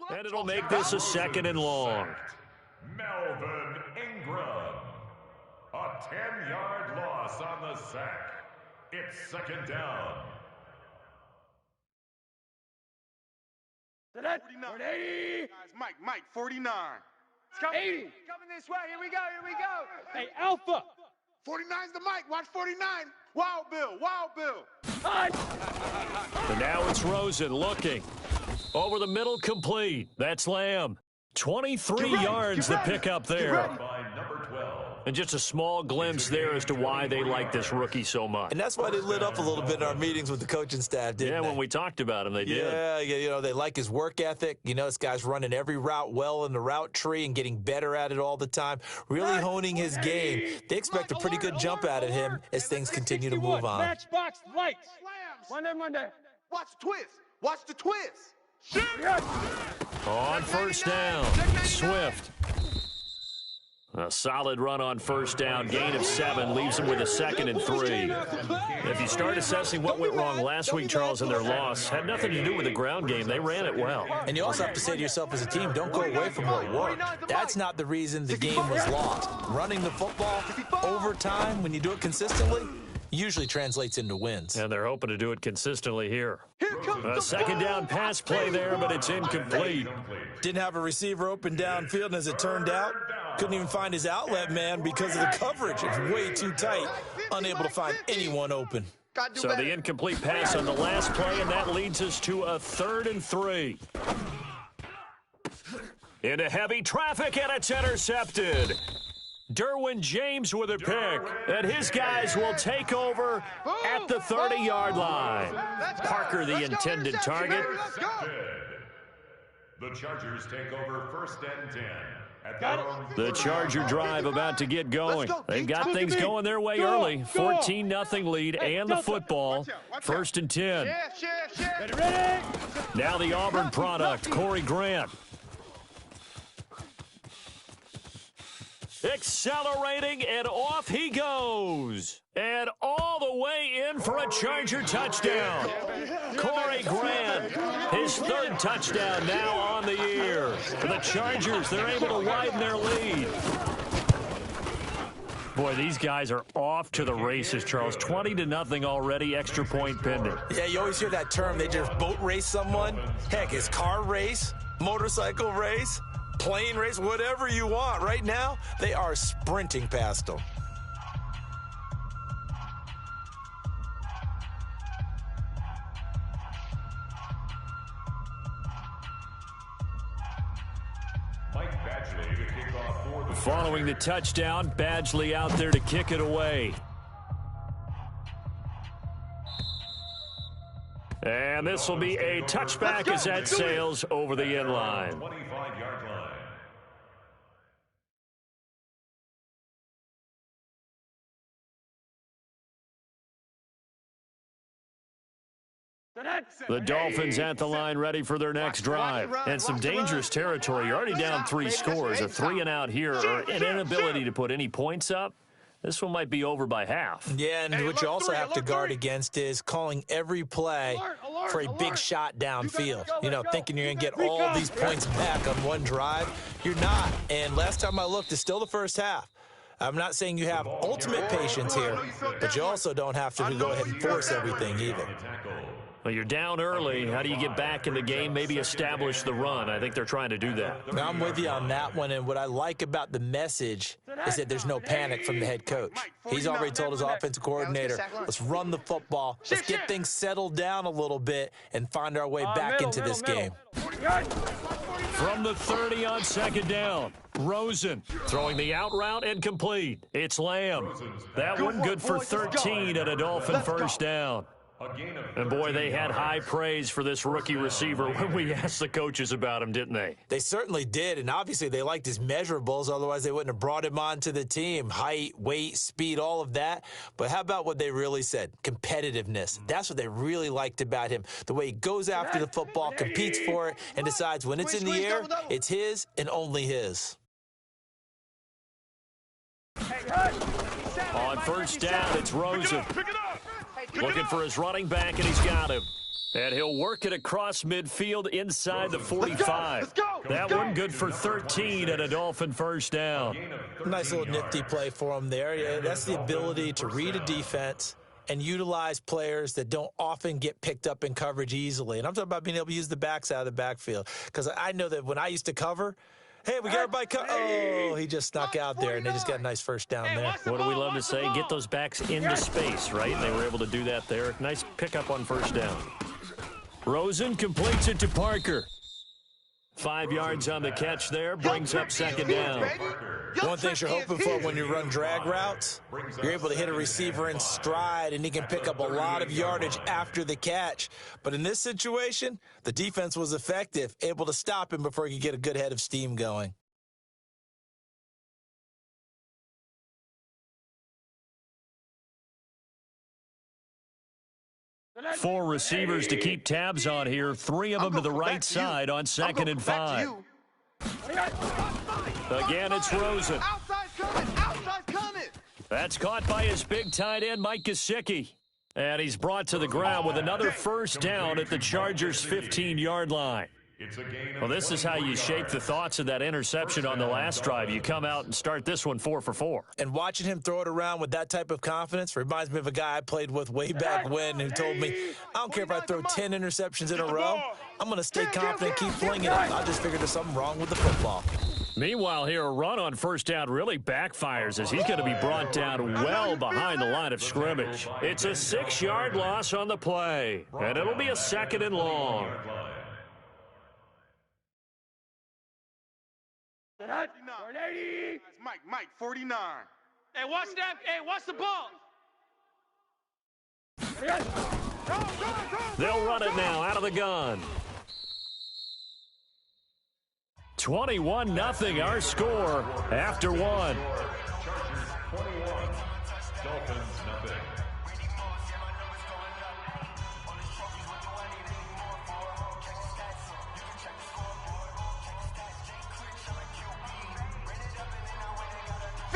And it'll make this a 2nd and long. Melvin Ingram. A 10-yard loss on the sack. It's 2nd down. 49. Mike, 49. It's coming. 80. Coming this way. Here we go. Hey, Alpha. 49's the Mike. Watch 49. Wild Bill. And now it's Rosen looking. Over the middle, complete. That's Lamb. 23 yards to pick up there. And just a small glimpse there as to why they like this rookie so much. And that's why they lit up a little bit in our meetings with the coaching staff, didn't they? Yeah, when we talked about him, they did. Yeah, they like his work ethic. This guy's running every route well in the route tree and getting better at it all the time, really honing his game. They expect a pretty good jump out of him as things continue to move on. Matchbox lights. Monday. Watch the twist. On first down, Swift. A solid run on first down, gain of 7, leaves them with a 2nd and 3. If you start assessing what went wrong last week, Charles, in their loss, had nothing to do with the ground game. They ran it well. And you also have to say to yourself as a team, don't go away from what worked. That's not the reason the game was lost. Running the football over time, when you do it consistently, usually translates into wins. And they're hoping to do it consistently here. A 2nd down pass play there, but it's incomplete. Didn't have a receiver open downfield, and as it turned out, couldn't even find his outlet man because of the coverage. It's way too tight. Unable to find anyone open. So the incomplete pass on the last play, and that leads us to a 3rd and 3. Into heavy traffic, and it's intercepted. Derwin James with a pick, and his guys will take over at the 30-yard line. Parker, the intended target. The Chargers take over 1st and 10 The Charger drive about to get going. They've got things going their way early. 14-0 lead and the football. First and 10. Now the Auburn product, Corey Grant. Accelerating, and off he goes. And all the way in for a Charger touchdown. Corey Grant, his third touchdown now on the year. The Chargers, they're able to widen their lead. Boy, these guys are off to the races, Charles. 20-0 already, extra point pending. Yeah, you always hear that term, they just boat race someone. Heck, it's car race, motorcycle race, plane race, whatever you want. Right now, they are sprinting past them. Following the touchdown, Badgley out there to kick it away. And this will be a touchback as that sails over the end line. 25-yard line. The Dolphins at the line ready for their next drive. And some dangerous territory. You're already down 3 scores. A 3-and-out here or an inability to put any points up. This one might be over by half. Yeah, and what you also have to guard against is calling every play for a big shot downfield. You know, thinking you're going to get all these points back on one drive. You're not. And last time I looked, it's still the first half. I'm not saying you have ultimate patience here, but you also don't have to go ahead and force everything either. Well, you're down early. How do you get back in the game, maybe establish the run? I think they're trying to do that. I'm with you on that one, and what I like about the message is that there's no panic from the head coach. He's already told his offensive coordinator, let's run the football, let's get things settled down a little bit and find our way back into this game. From the 30 on second down, Rosen throwing the out route and complete. It's Lamb. That one good for 13 and a Dolphin first down. And, boy, they had high praise for this rookie receiver when we asked the coaches about him, didn't they? They certainly did, and obviously they liked his measurables. Otherwise, they wouldn't have brought him onto the team. Height, weight, speed, all of that. But how about what they really said? Competitiveness. That's what they really liked about him. The way he goes after the football, competes for it, and decides when it's in the air, it's his and only his. On first down, it's Rosen. Looking for his running back, and he's got him. And he'll work it across midfield inside the 45. That one good for 13 and a Dolphin first down. Nice little nifty play for him there. Yeah, that's the ability to read a defense and utilize players that don't often get picked up in coverage easily. And I'm talking about being able to use the backs out of the backfield. Because I know that when I used to cover, hey, we got everybody oh, he just snuck out there, and they just got a nice first down there. What do we love to say? Get those backs into space, right? And they were able to do that there. Nice pickup on first down. Rosen completes it to Parker. 5 yards on the catch there, brings up second down. One thing you're hoping for when you run drag routes, you're able to hit a receiver in stride, and he can pick up a lot of yardage after the catch. But in this situation, the defense was effective, able to stop him before he could get a good head of steam going. Four receivers to keep tabs on here. 3 of them to the right side on 2nd and 5. Again, it's Rosen. Outside's coming. That's caught by his big tight end, Mike Gesicki. And he's brought to the ground with another first down at the Chargers' 15-yard line. Well, this is how you shape the thoughts of that interception on the last drive. You come out and start this one 4 for 4. And watching him throw it around with that type of confidence reminds me of a guy I played with way back when who told me, I don't care if I throw 10 interceptions in a row, I'm going to stay confident, keep flinging it. I just figured there's something wrong with the football. Meanwhile, here, a run on first down really backfires as he's going to be brought down well behind the line of scrimmage. It's a 6-yard loss on the play, and it'll be a 2nd and long. Mike, 49. Hey, watch that. Hey, watch the ball. They'll run it now out of the gun. 21-0 our score after one. Chargers 21, Dolphins nothing.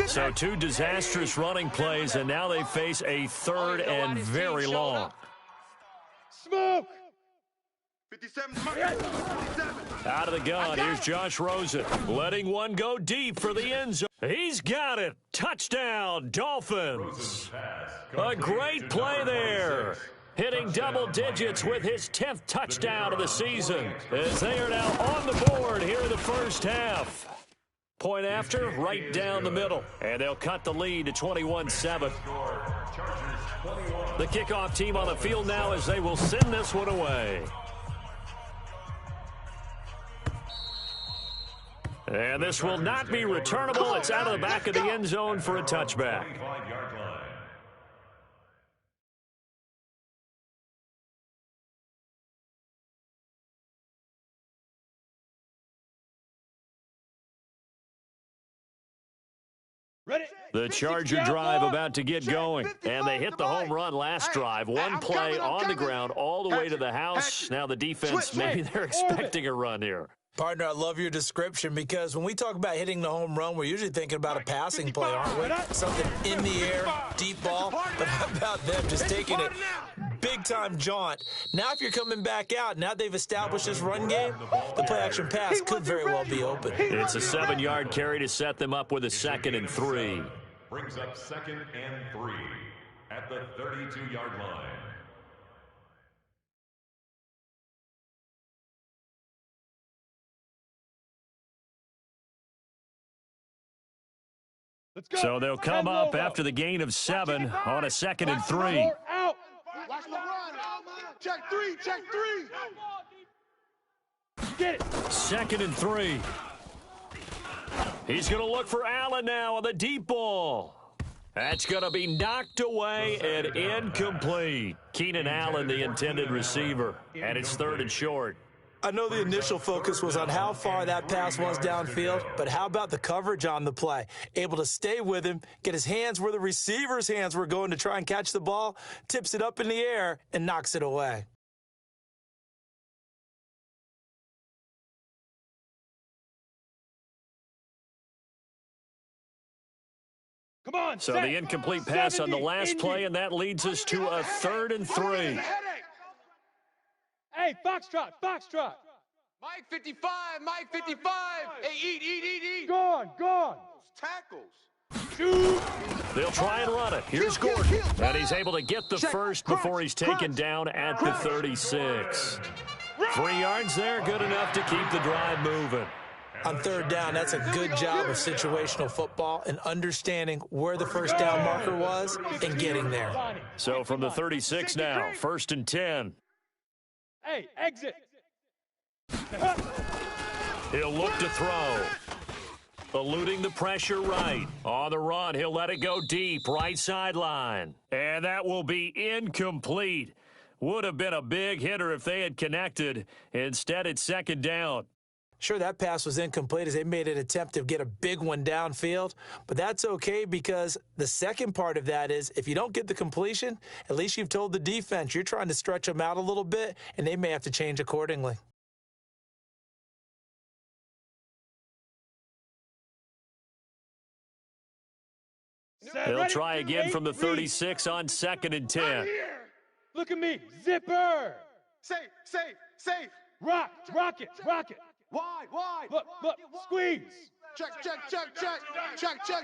So 2 disastrous running plays, and now they face a third and very long. Smoke! 57, 57. Out of the gun, here's Josh Rosen, letting one go deep for the end zone. He's got it. Touchdown, Dolphins. A great play there. Hitting double digits with his 10th touchdown of the season, as they are now on the board here in the first half. Point after, right down the middle. And they'll cut the lead to 21-7. The kickoff team on the field now as they will send this one away. And this will not be returnable. It's out of the back of the end zone for a touchback. Ready? The Charger drive about to get going, and they hit the home run last drive. One play on the ground all the way to the house. Now the defense, maybe they're expecting a run here. Partner, I love your description because when we talk about hitting the home run, we're usually thinking about a passing play, aren't we? Something in the air, deep ball. But how about them just taking it big-time jaunt? Now if you're coming back out, now they've established this run game, the play-action pass could very well be open. It's a 7-yard carry to set them up with a 2nd and 3. Brings up 2nd and 3 at the 32-yard line. Let's go. So they'll come up after the gain of 7 on a 2nd and 3. Out. Watch the run. Check 3, check 3. Get it. 2nd and 3. He's going to look for Allen now on the deep ball. That's going to be knocked away and incomplete. Keenan Allen, the intended receiver, and it's 3rd and short. I know the initial focus was on how far that pass was downfield, but how about the coverage on the play? Able to stay with him, get his hands where the receiver's hands were going to try and catch the ball, tips it up in the air, and knocks it away. Come on. So the incomplete pass on the last play, and that leads us to a 3rd and 3. Hey, Foxtrot, Foxtrot. Mike 55, Mike 55. Hey, eat. Gone. Tackles. Shoot. They'll try and run it. Here's Gordon. And he's able to get the first before he's taken down at the 36. 3 yards there, good enough to keep the drive moving. On 3rd down, that's a good job of situational football and understanding where the first down marker was and getting there. So from the 36 now, 1st and 10. Hey, exit. He'll look to throw. Eluding the pressure right. On the run, he'll let it go deep, right sideline. And that will be incomplete. Would have been a big hitter if they had connected. Instead, it's 2nd down. Sure, that pass was incomplete as they made an attempt to get a big one downfield, but that's okay because the second part of that is if you don't get the completion, at least you've told the defense you're trying to stretch them out a little bit, and they may have to change accordingly. They'll try again from the 36 on 2nd and 10. Look at me, zipper. Safe. Rock it. Wide. Look, squeeze. Check.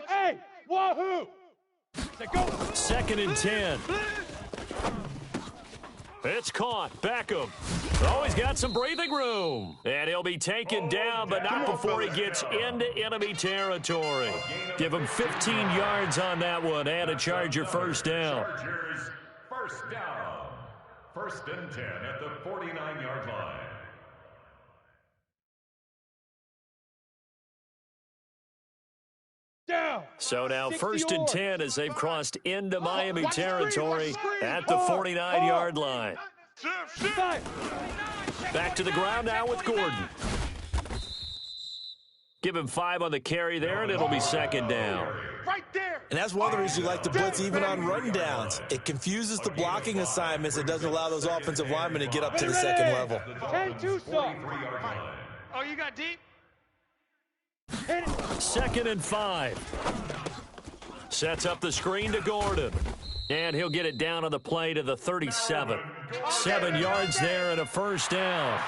Hey, wahoo. Go. 2nd and 10. It's caught. Beckham. Oh, he's got some breathing room. And he'll be taken down, but not before he gets into enemy territory. Give him 15 yards on that one and a Charger first down. Chargers first down. 1st and 10 at the 49-yard line. Down. So now 1st and 10 as they've crossed into Miami territory at the 49-yard line. Back to the ground now with Gordon. Give him 5 on the carry there, and it'll be second down. Right there. And that's one of the reasons you like to blitz even on rundowns. It confuses the blocking assignments. It doesn't allow those offensive linemen to get up to the second level. 10-2 soft. Oh, you got deep? Hit it. 2nd and 5. Sets up the screen to Gordon. And he'll get it down on the play to the 37. 7 yards there and a first down.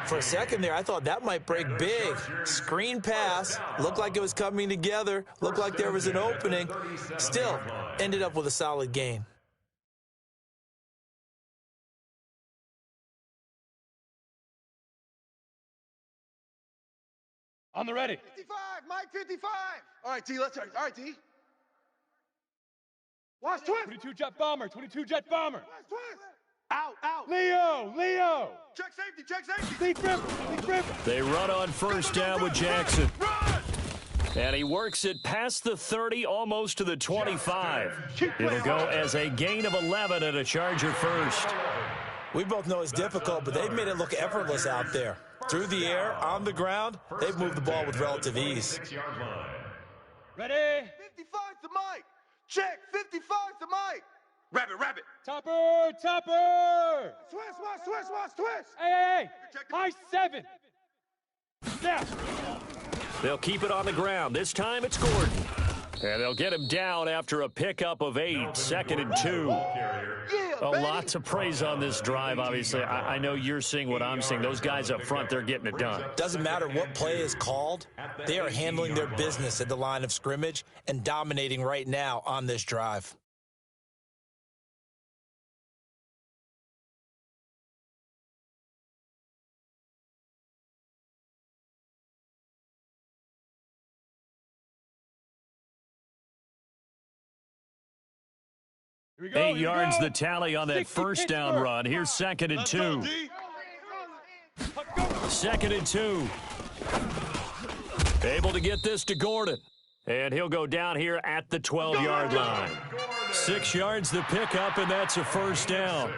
For a second there, I thought that might break big. Screen pass. Looked like it was coming together. Looked like there was an opening. Still, ended up with a solid gain. On the ready. 55, Mike 55. All right, D, let's start. All right, D. Watch twist. 22 jet bomber, 22 jet bomber. Twist. Out. Leo. Check safety. Deep grip. They run on first down with Jackson. And he works it past the 30, almost to the 25. It'll go as a gain of 11 and a Charger first. We both know it's difficult, but they've made it look effortless out there. Through the air, on the ground, they've moved the ball with relative ease. Ready. 55 to Mike. Check, 55 to Mike. Rabbit. Topper. Twist. Hey. High 7. Now. They'll keep it on the ground. This time it's Gordon. And they'll get him down after a pickup of 8, 2nd and 2. A lot to praise on this drive, obviously. I know you're seeing what I'm seeing. Those guys up front, they're getting it done. Doesn't matter what play is called. They are handling their business at the line of scrimmage and dominating right now on this drive. Here we go. 8 yards the tally on that first down run. Here's 2nd and 2. 2nd and 2. Able to get this to Gordon. And he'll go down here at the 12-yard line. 6 yards the pickup, and that's a first down.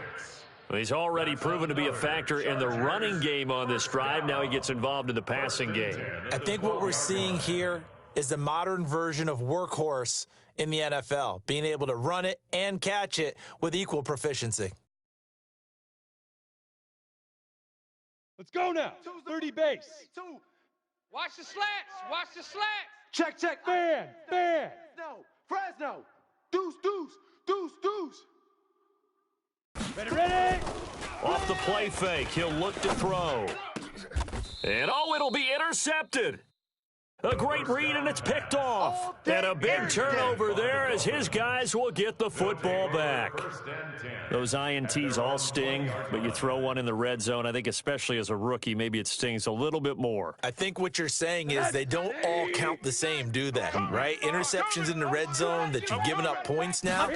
He's already proven to be a factor in the running game on this drive. Now he gets involved in the passing game. I think what we're seeing here is the modern version of workhorse in the NFL, being able to run it and catch it with equal proficiency. Let's go now. 30 base. Watch the slats. Check. Fan. Fresno. Deuce. Ready. Off the play fake, he'll look to throw. And it'll be intercepted. A great read, and it's picked off. And a big turnover there as his guys will get the football back. Those INTs all sting, but you throw one in the red zone, I think especially as a rookie, maybe it stings a little bit more. I think what you're saying is they don't all count the same, do they? Right? Interceptions in the red zone that you've given up points now,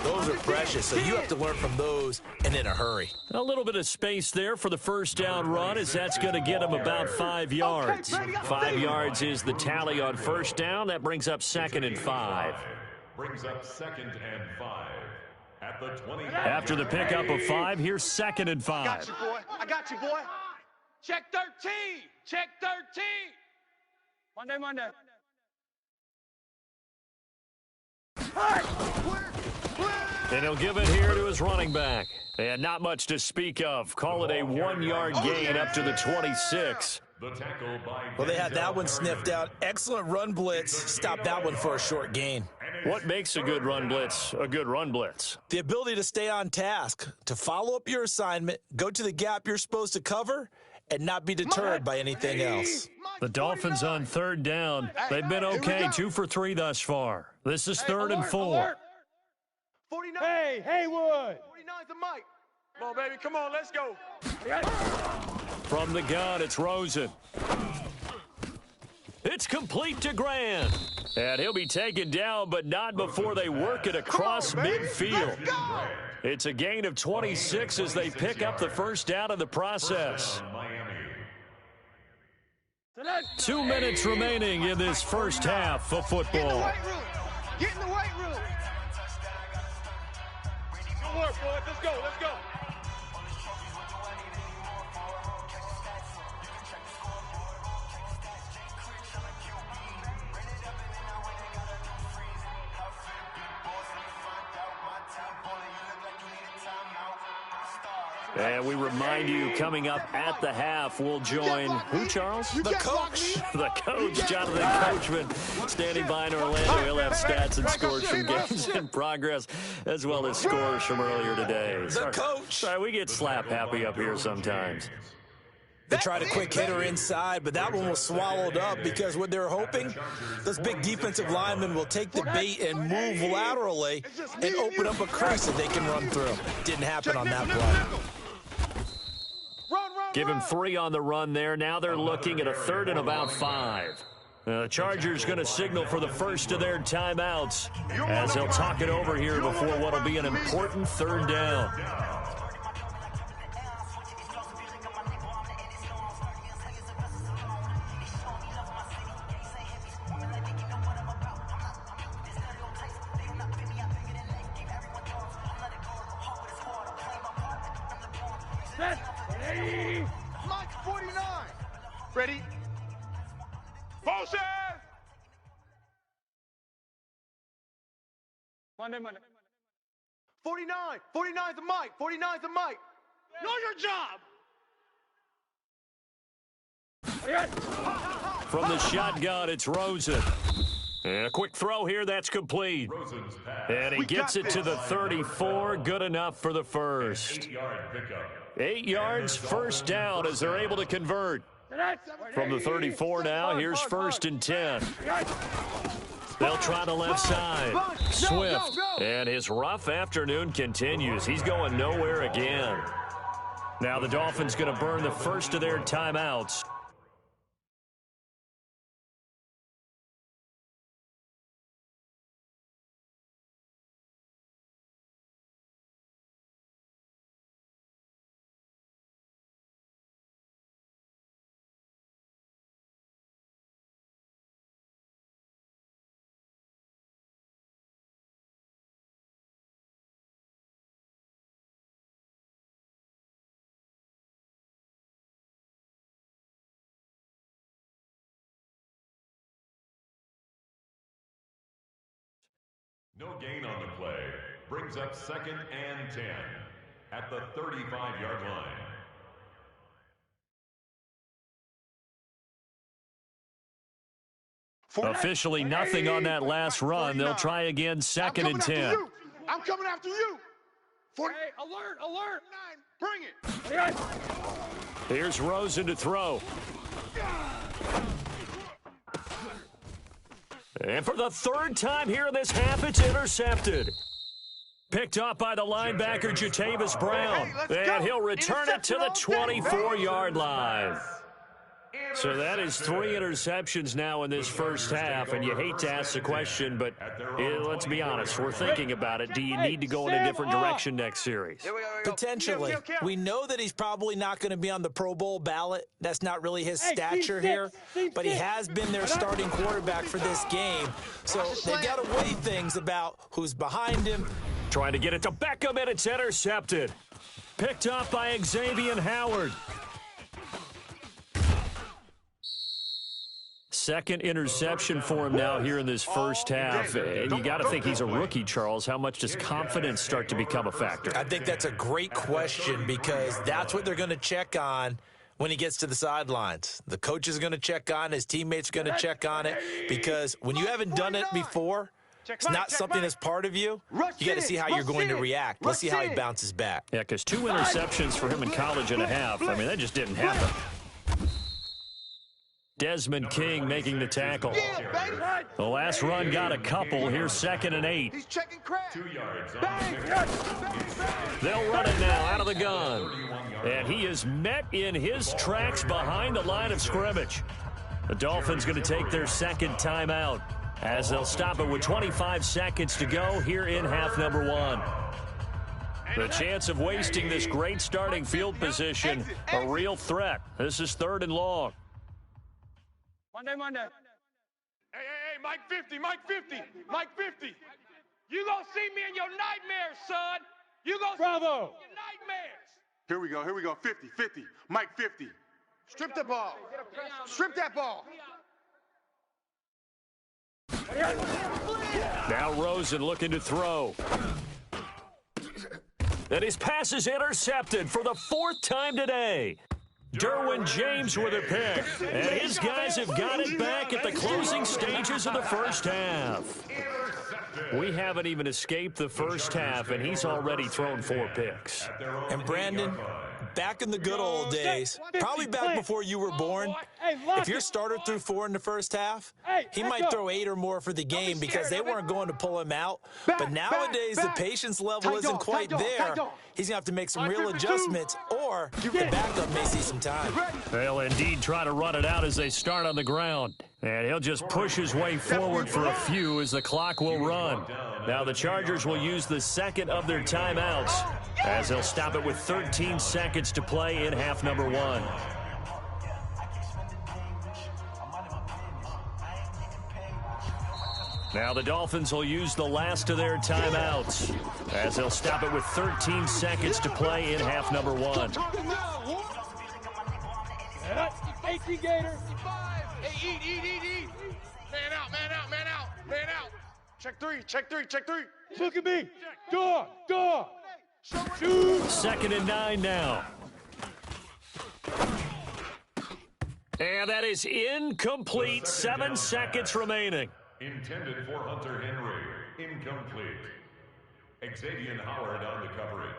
those are precious. So you have to learn from those and in a hurry. A little bit of space there for the first down run as that's going to get him about 5 yards. 5 yards is the tally on first down. That brings up 2nd and 5. Brings up 2nd and 5 at the 20. After the pickup of 5, here's 2nd and 5. I got you, boy. Check 13. Monday. And he'll give it here to his running back. And not much to speak of. Call it a 1-yard gain up to the 26. Well, they had that one sniffed out. Excellent run blitz. Stopped that one for a short gain. What makes a good run blitz a good run blitz? The ability to stay on task, to follow up your assignment, go to the gap you're supposed to cover, and not be deterred by anything else. The Dolphins on 3rd down. They've been okay, 2 for 3 thus far. This is 3rd and 4. 49. Hey, Haywood. 49 to Mike. Come on, baby. Come on, let's go. From the gun, it's Rosen. It's complete to Grant. And he'll be taken down, but not before they work it across midfield. It's a gain of 26 as they pick up the first down in the process. 2 minutes remaining in this first half of football. Get in the weight room. Good work, boys. Let's go. And we remind you, coming up at the half, we'll join who, Charles? The coach. The coach, Jonathan Coachman, standing by in Orlando. He'll have stats and scores from games in progress, as well as scores from earlier today. The coach. Sorry, we get slap happy up here sometimes. They tried a quick hitter inside, but that one was swallowed up because what they're hoping, those big defensive linemen will take the bait and move laterally and open up a crease that they can run through. Didn't happen on that play. Give him 3 on the run there. Now they're looking at a 3rd and about 5. The Chargers going to signal for the first of their timeouts as they'll talk it over here before what will be an important 3rd down. Mike 49. Ready? Motion! Monday. 49. 49's the Mike. 49's the Mike. Know your job. From the shotgun, it's Rosen. And a quick throw here, that's complete. And he gets it to the 34, good enough for the first. 8 yards, first down as they're able to convert. From the 34 now, here's 1st and 10. They'll try the left side. Swift. And his rough afternoon continues. He's going nowhere again. Now the Dolphins going to burn the first of their timeouts. No gain on the play. Brings up 2nd and 10 at the 35-yard line. Officially nothing on that last run. They'll try again, 2nd and 10. I'm coming after you. 40. Hey, alert. 9, bring it. Here's Rosen to throw. And for the 3rd time here in this half, it's intercepted. Picked up by the linebacker, Jatavis Brown. And he'll return it to the 24-yard line. So that is 3 interceptions now in this first half, and you hate to ask the question, but let's be honest, we're thinking about it. Do you need to go in a different direction next series? Potentially. We know that he's probably not going to be on the Pro Bowl ballot. That's not really his stature here, but he has been their starting quarterback for this game. So they've got to weigh things about who's behind him. Trying to get it to Beckham, and it's intercepted. Picked up by Xavier Howard. 2nd interception for him now here in this first half. And you got to think he's a rookie, Charles. How much does confidence start to become a factor? I think that's a great question because that's what they're going to check on when he gets to the sidelines. The coach is going to check on, his teammates are going to check on it because when you haven't done it before, it's not something that's part of you. You got to see how you're going to react. Let's see how he bounces back. Yeah, because 2 interceptions for him in college and a half. I mean, that just didn't happen. Desmond King making the tackle. The last run got a couple. Here's 2nd and 8. He's checking crap. 2 yards. They'll run it now out of the gun. And he is met in his tracks behind the line of scrimmage. The Dolphins going to take their 2nd timeout as they'll stop it with 25 seconds to go here in half number 1. The chance of wasting this great starting field position, a real threat. This is 3rd and long. Monday. Hey, Mike 50. You gonna see me in your nightmares, son. You gonna see me in your nightmares. Here we go. 50. Mike 50. Strip the ball. Strip that ball. Now Rosen looking to throw. And his pass is intercepted for the 4th time today. Derwin James with a pick. And his guys have got it back at the closing stages of the first half. We haven't even escaped the first half, and he's already thrown 4 picks. And Brandon, back in the good old days, probably back before you were born, if your starter threw 4 in the first half, he might throw 8 or more for the game because they weren't going to pull him out. But nowadays, the patience level isn't quite there. He's going to have to make some real adjustments, or the backup may see some time. They'll indeed try to run it out as they start on the ground. And he'll just push his way forward for a few as the clock will run. Now the Chargers will use the second of their timeouts as they'll stop it with 13 seconds to play in half number 1. Now the Dolphins will use the last of their timeouts as they'll stop it with 13 seconds to play in half number 1. 18 Gator. Hey, eat. Man out. Check three. Look at me. Dog. Shoot. 2nd and 9 now. And that is incomplete. 7 seconds remaining. Intended for Hunter Henry. Incomplete. Xavier Howard on the coverage.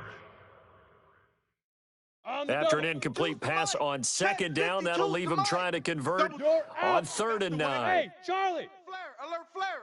After an incomplete pass on 2nd down, that'll leave him trying to convert on 3rd and 9. Hey, Charlie. Flare.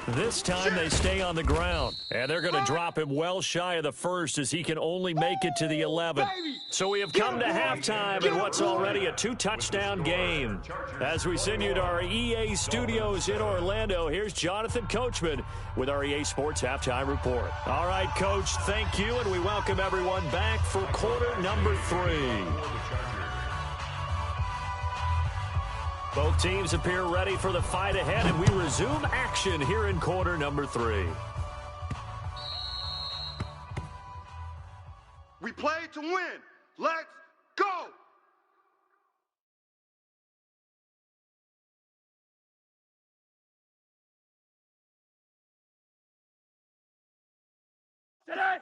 This time they stay on the ground, and they're going to drop him well shy of the 1st as he can only make it to the 11. So we have come to halftime in what's already a 2-touchdown game. As we send you to our EA studios in Orlando, here's Jonathan Coachman with our EA Sports Halftime Report. All right, Coach, thank you, and we welcome everyone back for quarter number 3. Both teams appear ready for the fight ahead, and we resume action here in quarter number 3. We play to win. Let's go.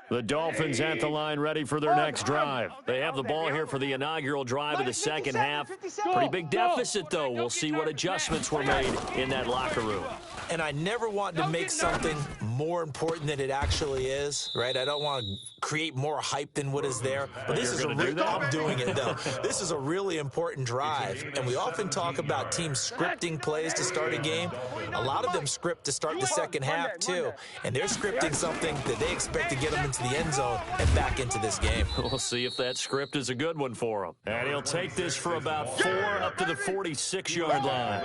The Dolphins at the line ready for their next drive. They have the ball here for the inaugural drive of the second half. Pretty big deficit, though. We'll see what adjustments were made in that locker room. And I never want to make something more important than it actually is, right? I don't want to create more hype than what is there. But this is I'm doing it, though. This is a really important drive. And we often talk about teams scripting plays to start a game. A lot of them script to start the second half, too. And they're scripting something that they expect to get them into the end zone and back into this game. We'll see if that script is a good one for him. And he'll take this for about 4 up to the 46-yard line.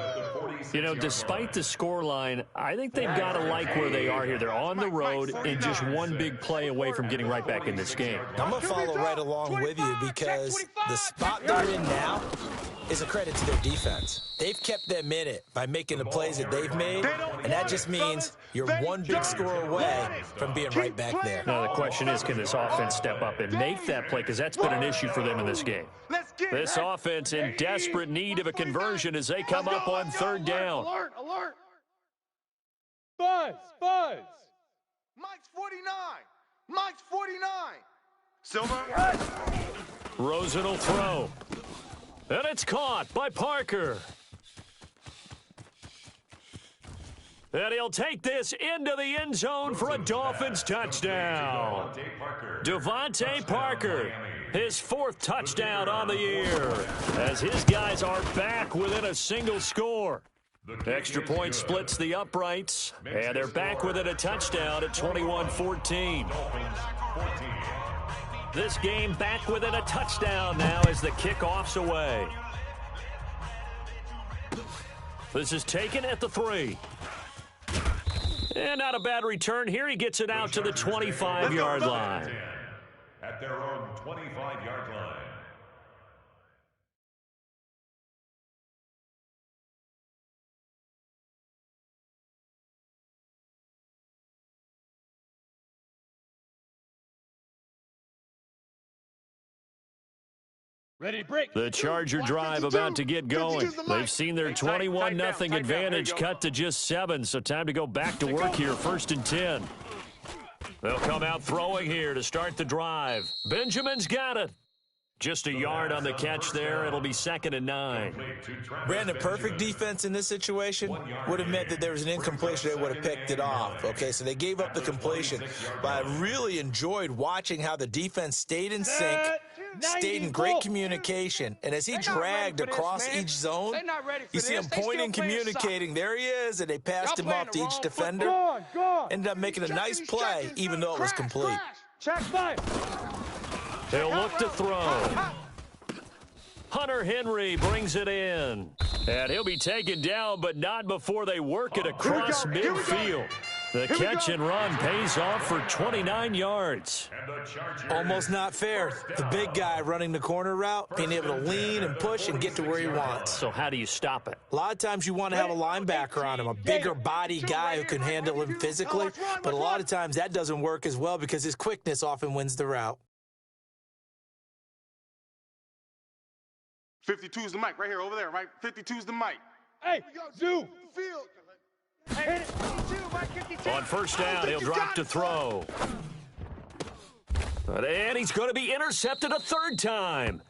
You know, despite the score line, I think they've got to like where they are here. They're on the road and just one big play away from getting right back in this game. I'm going to follow right along with you because the spot they're in now is a credit to their defense. They've kept them in it by making the plays that they've made, and that just means you're one big score away from being right back there. Now, the question is, can this offense step up and make that play? Because that's been an issue for them in this game. This offense in desperate need of a conversion as they come up on 3rd down. Alert. Buzz. Mike's 49. Silver. Rosen will throw. And it's caught by Parker. And he'll take this into the end zone for a Dolphins touchdown. Devontae Parker, his 4th touchdown on the year, as his guys are back within a single score. Extra point splits the uprights, and they're back within a touchdown at 21-14. This game back within a touchdown now as the kickoff's away. This is taken at the 3. And not a bad return here. He gets it out to the 25-yard line. At their own 25-yard line. Ready to break. The Charger drive about to get going. They've seen their 21-0 advantage cut to just 7, so time to go back to work here, 1st and 10. They'll come out throwing here to start the drive. Benjamin's got it. Just a yard on the catch there. It'll be 2nd and 9. Brandon, perfect defense in this situation would have meant that there was an incompletion. They would have picked it off. Okay, so they gave up the completion. But I really enjoyed watching how the defense stayed in sync, stayed in great communication. And as he dragged across each zone, you see him pointing, communicating. There he is, and they passed him off to each defender. Ended up making a nice play, even though it was complete. Check 5. They'll look to throw. Hunter Henry brings it in. And he'll be taken down, but not before they work it across midfield. The catch and run pays off for 29 yards. Almost not fair. The big guy running the corner route, being able to lean and push and get to where he wants. So how do you stop it? A lot of times you want to have a linebacker on him, a bigger body guy who can handle him physically. But a lot of times that doesn't work as well because his quickness often wins the route. 52's the mic, right here, over there, right? 52's the mic. Hey, Zoo. Field. Hey, 52, Mike 52. On first down, he'll drop to throw. And he's going to be intercepted a 3rd time.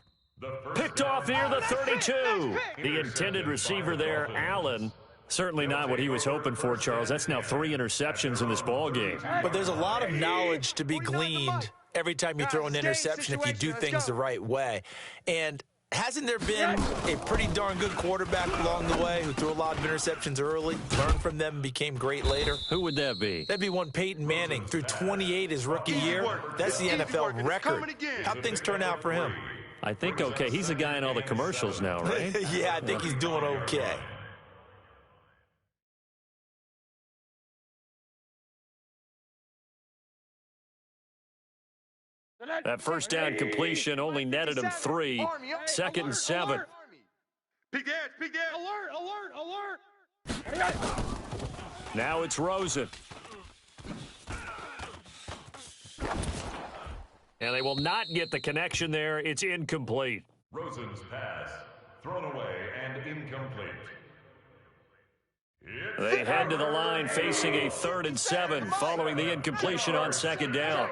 Picked off near the 32. The intended receiver there, Allen. Certainly not what he was hoping for, Charles. That's now 3 interceptions in this ball game. But there's a lot of knowledge to be gleaned every time you throw an interception if you do things the right way. And hasn't there been a pretty darn good quarterback along the way who threw a lot of interceptions early, learned from them, and became great later? Who would that be? That'd be one Peyton Manning, threw 28 his rookie year. That's the NFL record. How'd things turn out for him? I think okay. He's a guy in all the commercials now, right? Yeah, I think he's doing okay. That first down completion only netted him 3. 2nd and 7. Peek edge, peek edge. Alert. Now it's Rosen. And they will not get the connection there. It's incomplete. Rosen's pass thrown away and incomplete. They head to the line facing a 3rd and 7 following the incompletion on 2nd down.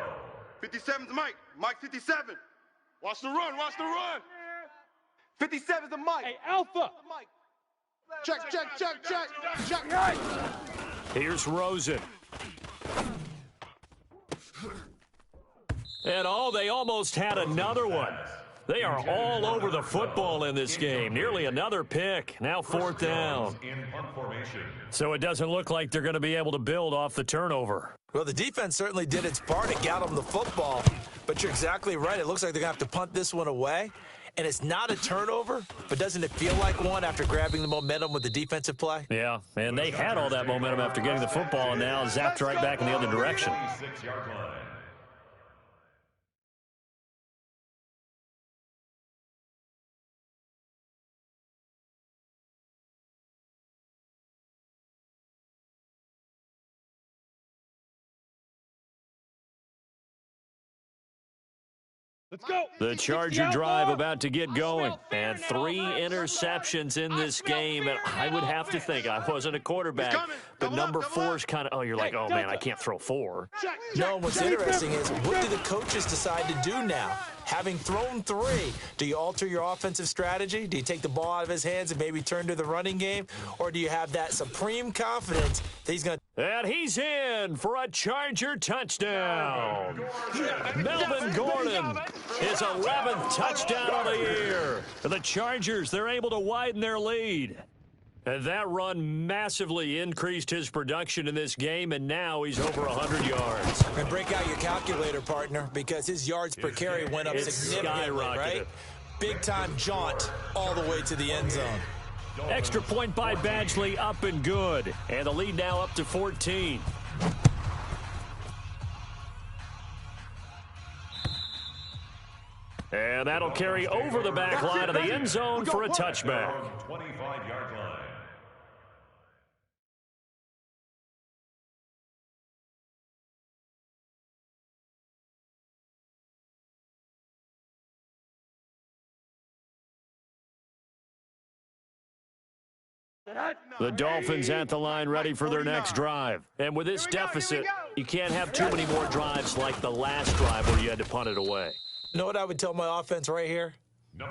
57's the mic. Mike 57. Watch the run. 57's the mic. Hey, Alpha. Check. Here's Rosen. And they almost had another one. They are all over the football in this game. Nearly another pick. Now 4th down. So it doesn't look like they're going to be able to build off the turnover. Well, the defense certainly did its part. It got them the football. But you're exactly right. It looks like they're going to have to punt this one away. And it's not a turnover, but doesn't it feel like one after grabbing the momentum with the defensive play? Yeah, and they had all that momentum after getting the football and now zapped right back in the other direction. Let's go. The Charger drive about to get going. And 3 interceptions in this game. And I would have to think, I wasn't a quarterback, but number 4 is kind of, you're like, oh, man, I can't throw 4. No, what's interesting is, what do the coaches decide to do now? Having thrown 3, do you alter your offensive strategy? Do you take the ball out of his hands and maybe turn to the running game? Or do you have that supreme confidence that he's going to... And he's in for a Charger touchdown. Melvin Gordon, his 11th touchdown of the year. The Chargers, they're able to widen their lead. And that run massively increased his production in this game, and now he's over 100 yards. And break out your calculator, partner, because his yards per carry went up significantly, right? Big-time jaunt all the way to the end zone. Extra point by Badgley, up and good. And the lead now up to 14. And that'll carry over the back line of the end zone for a touchback. 25-yard line. The Dolphins at the line ready for their next drive. And with this deficit, You can't have too many more drives like the last drive where you had to punt it away. You know what I would tell my offense right here?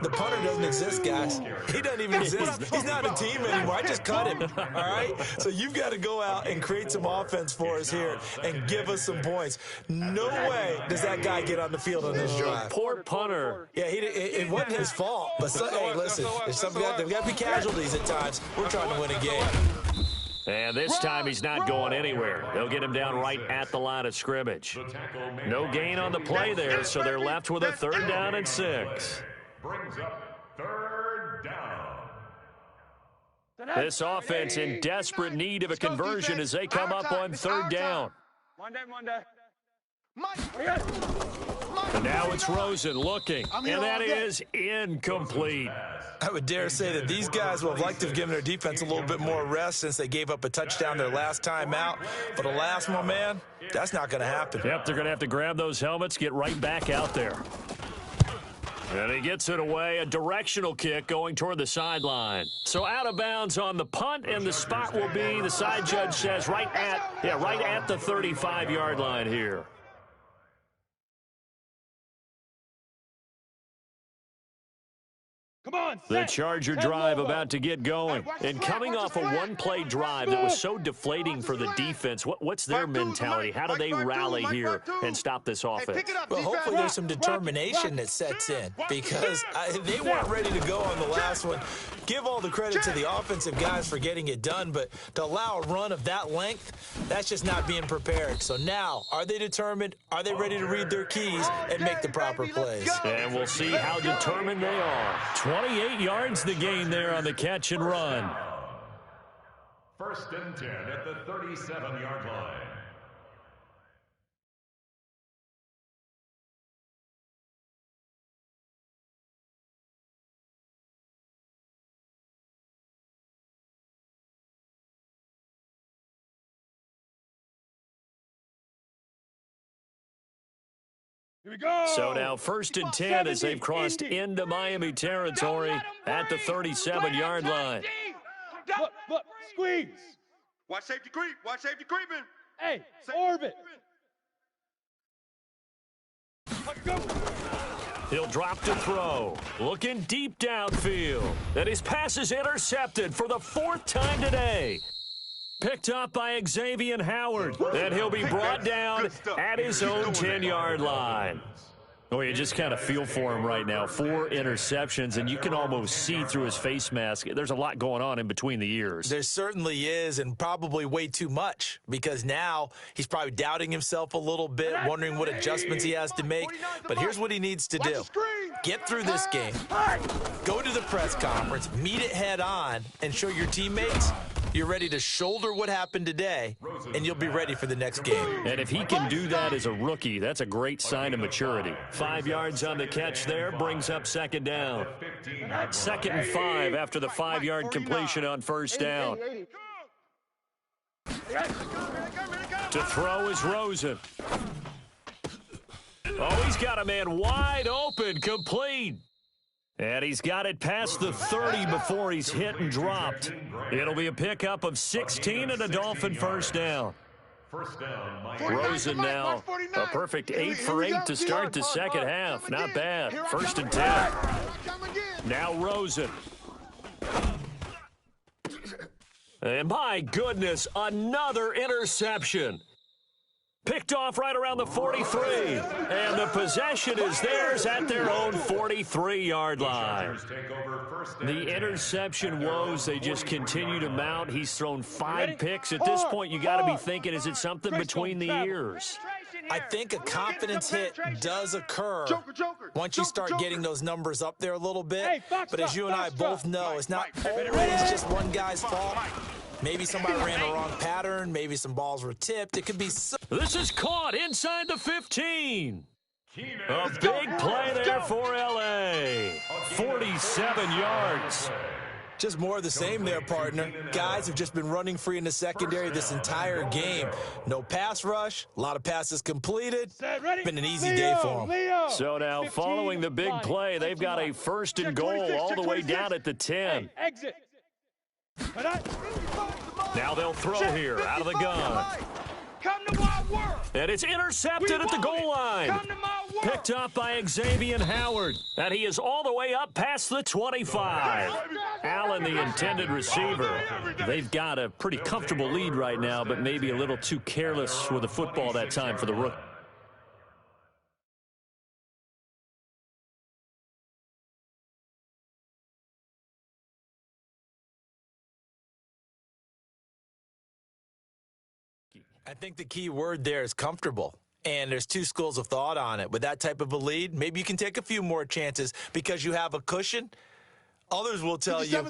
The punter doesn't exist, guys. He doesn't even exist. He's not a team anymore. I just cut him, all right? So you've got to go out and create some offense for us here and give us some points. No way does that guy get on the field on this drive. Poor punter. Yeah, it wasn't his fault. But, hey, listen, there's got to be casualties at times. We're trying to win a game. And this time he's not going anywhere. They'll get him down right at the line of scrimmage. No gain on the play there, so they're left with a 3rd down and 6. Brings up 3rd down. This offense in desperate need of a conversion as they come up on 3rd down. And now it's Rosen looking, and that is incomplete. I would dare say that these guys would have liked to have given their defense a little bit more rest since they gave up a touchdown their last time out. But alas, my man, that's not going to happen. Yep, they're going to have to grab those helmets, get right back out there. And he gets it away, a directional kick going toward the sideline. So out of bounds on the punt, and the spot will be, the side judge says, right at the 35-yard line here. Come on, the Charger drive about to get going. And coming off a one-play drive that was so deflating for the defense, what's their mentality? How do they rally here and stop this offense? Well, hopefully there's some determination that sets in because they weren't ready to go on the last one. Give all the credit to the offensive guys for getting it done, but to allow a run of that length, that's just not being prepared. So now, are they determined? Are they ready to read their keys and make the proper plays? And we'll see how determined they are. 28 yards the gain there on the catch and run. 1st and 10 at the 37-yard line. Here we go. So now 1st and 10 as they've crossed into Miami territory at the 37-yard line. Look, squeeze. Watch safety creep. Watch safety creeping. Hey, orbit. He'll drop to throw. Looking deep downfield. And his pass is intercepted for the 4th time today. Picked up by Xavier Howard. And he'll be brought down at his own 10-yard line. Oh, you just kind of feel for him right now. 4 interceptions, and you can almost see through his face mask. There's a lot going on in between the ears. There certainly is, and probably way too much, because now he's probably doubting himself a little bit, wondering what adjustments he has to make. But here's what he needs to do. Get through this game. Go to the press conference, meet it head on, and show your teammates you're ready to shoulder what happened today, and you'll be ready for the next game. And if he can do that as a rookie, that's a great sign of maturity. 5 yards on the catch there brings up 2nd down. 2nd and 5 after the 5-yard completion on 1st down. To throw is Rosen. Oh, he's got a man wide open, complete. And he's got it past the 30 before he's hit and dropped. It'll be a pickup of 16 and a Dolphin 1st down. Rosen now a perfect 8 for 8 to start the 2nd half. Not bad. 1st and 10. Now Rosen. And my goodness, another interception. Picked off right around the 43. And the possession is theirs at their own 43-yard line. The interception woes, they just continue to mount. He's thrown 5 picks. At this point, you got to be thinking, is it something between the ears? I think a confidence hit does occur once you start getting those numbers up there a little bit. But as you and I both know, it's not always just one guy's fault. Maybe somebody ran the wrong pattern. Maybe some balls were tipped. It could be so. This is caught inside the 15. A big play there for L.A. 47 yards. Just more of the same there, partner. Guys have just been running free in the secondary this entire game. No pass rush, a lot of passes completed. Been an easy day for them. So now, following the big play, they've got a 1st and goal all the way down at the 10. Exit. Now they'll throw here out of the gun. Come to my world. And it's intercepted at the goal line. Come to my world. Picked up by Xavier Howard. And he is all the way up past the 25. Allen, the intended receiver. They've got a pretty comfortable lead right now, but maybe a little too careless with the football that time for the rookie. I think the key word there is comfortable. And there's two schools of thought on it. With that type of a lead, maybe you can take a few more chances because you have a cushion. Others will tell you,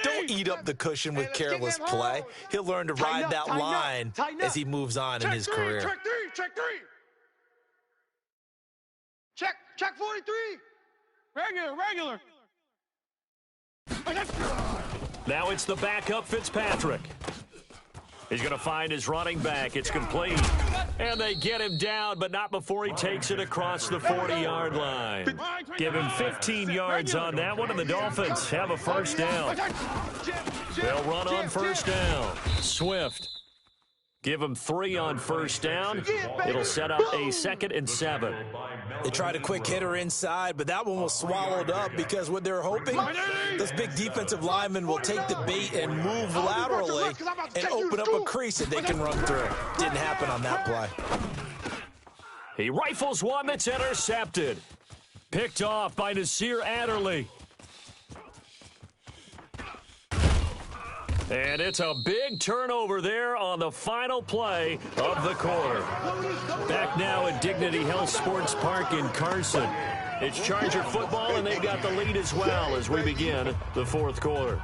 don't eat up the cushion with careless play. He'll learn to ride that line as he moves on in his career. Check three. Check 43. Regular. Now it's the backup Fitzpatrick. He's going to find his running back. It's complete. And they get him down, but not before he takes it across the 40-yard line. Give him 15 yards on that one, and the Dolphins have a first down. They'll run on first down. Swift. Give him 3 on first down. It'll set up a 2nd and 7. They tried a quick hitter inside, but that one was swallowed up because what they're hoping, those big defensive linemen will take the bait and move laterally and open up a crease that they can run through. Didn't happen on that play. He rifles one that's intercepted. Picked off by Nasir Adderley. And it's a big turnover there on the final play of the quarter. Back now at Dignity Health Sports Park in Carson. It's Charger football, and they've got the lead as well as we begin the fourth quarter.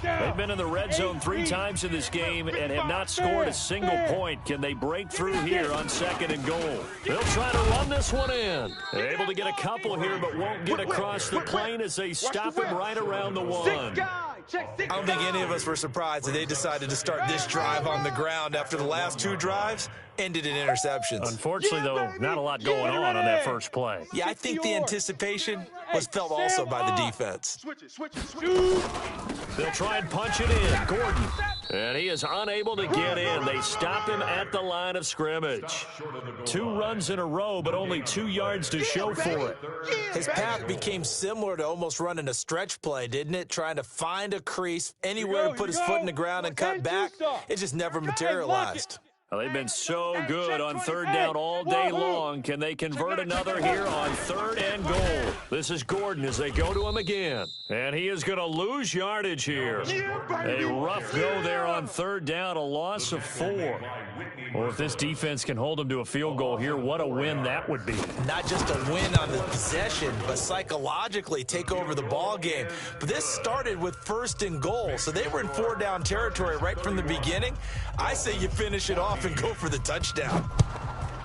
They've been in the red zone 3 times in this game and have not scored a single point. Can they break through here on 2nd and goal? They'll try to run this one in. They're able to get a couple here, but won't get across the plane as they stop him right around the 1. I don't think any of us were surprised that they decided to start this drive on the ground after the last 2 drives ended in interceptions. Unfortunately, though, not a lot going on that first play. Yeah, I think the anticipation was felt also by the defense. Switch it. They'll try and punch it in. Gordon. And he is unable to get in. They stop him at the line of scrimmage. 2 runs in a row, but only 2 yards to show for it. His path became similar to almost running a stretch play, didn't it? Trying to find a crease, anywhere to put his foot in the ground and cut back. It just never materialized. Well, they've been so good on 3rd down all day long. Can they convert another here on 3rd and goal? This is Gordon as they go to him again. And he is going to lose yardage here. A rough go there on 3rd down, a loss of 4. Well, if this defense can hold them to a field goal here, what a win that would be. Not just a win on the possession, but psychologically take over the ball game. But this started with 1st and goal, so they were in 4-down territory right from the beginning. I say you finish it off and go for the touchdown.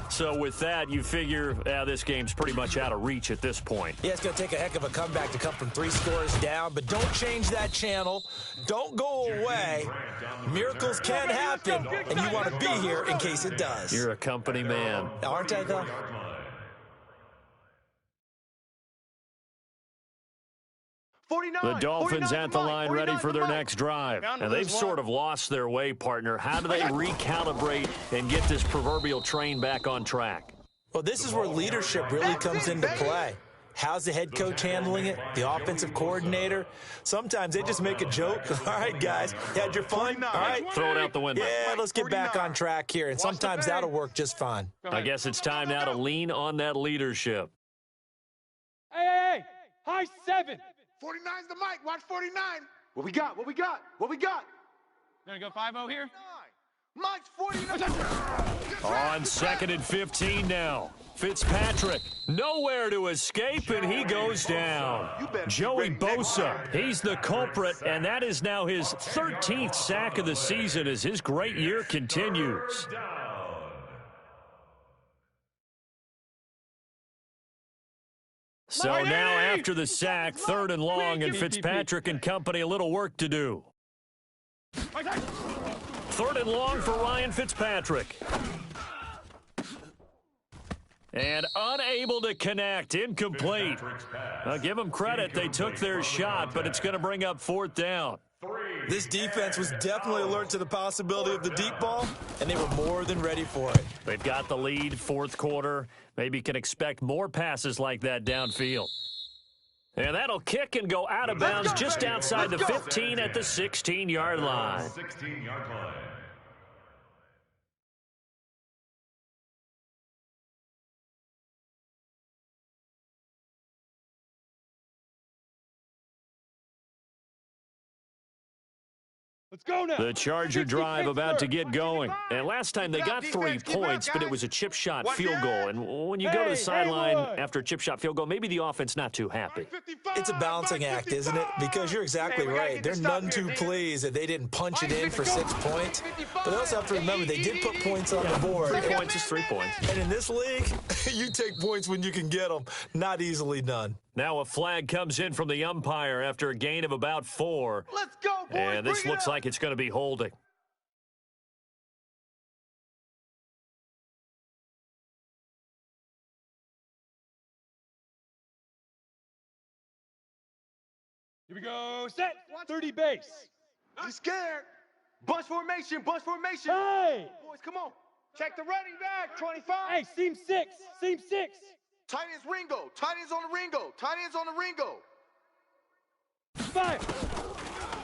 So with that, you figure this game's pretty much out of reach at this point. Yeah, it's going to take a heck of a comeback to come from 3 scores down, but don't change that channel. Don't go away. Miracles can happen, and you want to be here in case it does. You're a company man. Aren't I, though? The Dolphins at the line ready for their next drive. And they've sort of lost their way, partner. How do they recalibrate and get this proverbial train back on track? Well, this is where leadership really comes into play. How's the head coach handling it? The offensive coordinator? Sometimes they just make a joke. All right, guys, you had your fun? All right. Throw it out the window. Yeah, let's get back on track here. And sometimes that'll work just fine. I guess it's time now to lean on that leadership. Hey, high 7. 49's the mic. Watch 49. What we got? Gonna go 5-0 here? Mike's 49. On 2nd and 15 now. Fitzpatrick, nowhere to escape, and he goes down. Joey Bosa, he's the culprit, and that is now his 13th sack of the season as his great year continues. So now after the sack, 3rd and long, and Fitzpatrick and company a little work to do. 3rd and long for Ryan Fitzpatrick. And unable to connect, incomplete. I'll give them credit, they took their shot, but it's going to bring up 4th down. This defense was definitely alert to the possibility of the deep ball, and they were more than ready for it. They've got the lead, fourth quarter. Maybe can expect more passes like that downfield. And that'll kick and go out of bounds just outside the 15 at the 16-yard line. 16-yard line. Let's go now. The Charger drive about to get going. And last time they got 3 points, but it was a chip shot field goal. And when you go to the sideline after a chip shot field goal, maybe the offense not too happy. It's a balancing act, isn't it? Because you're exactly right. They're none too pleased that they didn't punch it in for 6 points. But they also have to remember they did put points on the board. 3 points is 3 points. And in this league, you take points when you can get them. Not easily done. Now a flag comes in from the umpire after a gain of about 4. Let's go, boys. And this looks like it's going to be holding. Here we go. Set. 30 base. He's scared. Bunch formation. Bunch formation. Hey. Boys, come on. Check the running back. 25. Hey, seam 6. Seam 6. Tight end's Ringo. Tight end's on the Ringo. Tight end's on the Ringo. 5.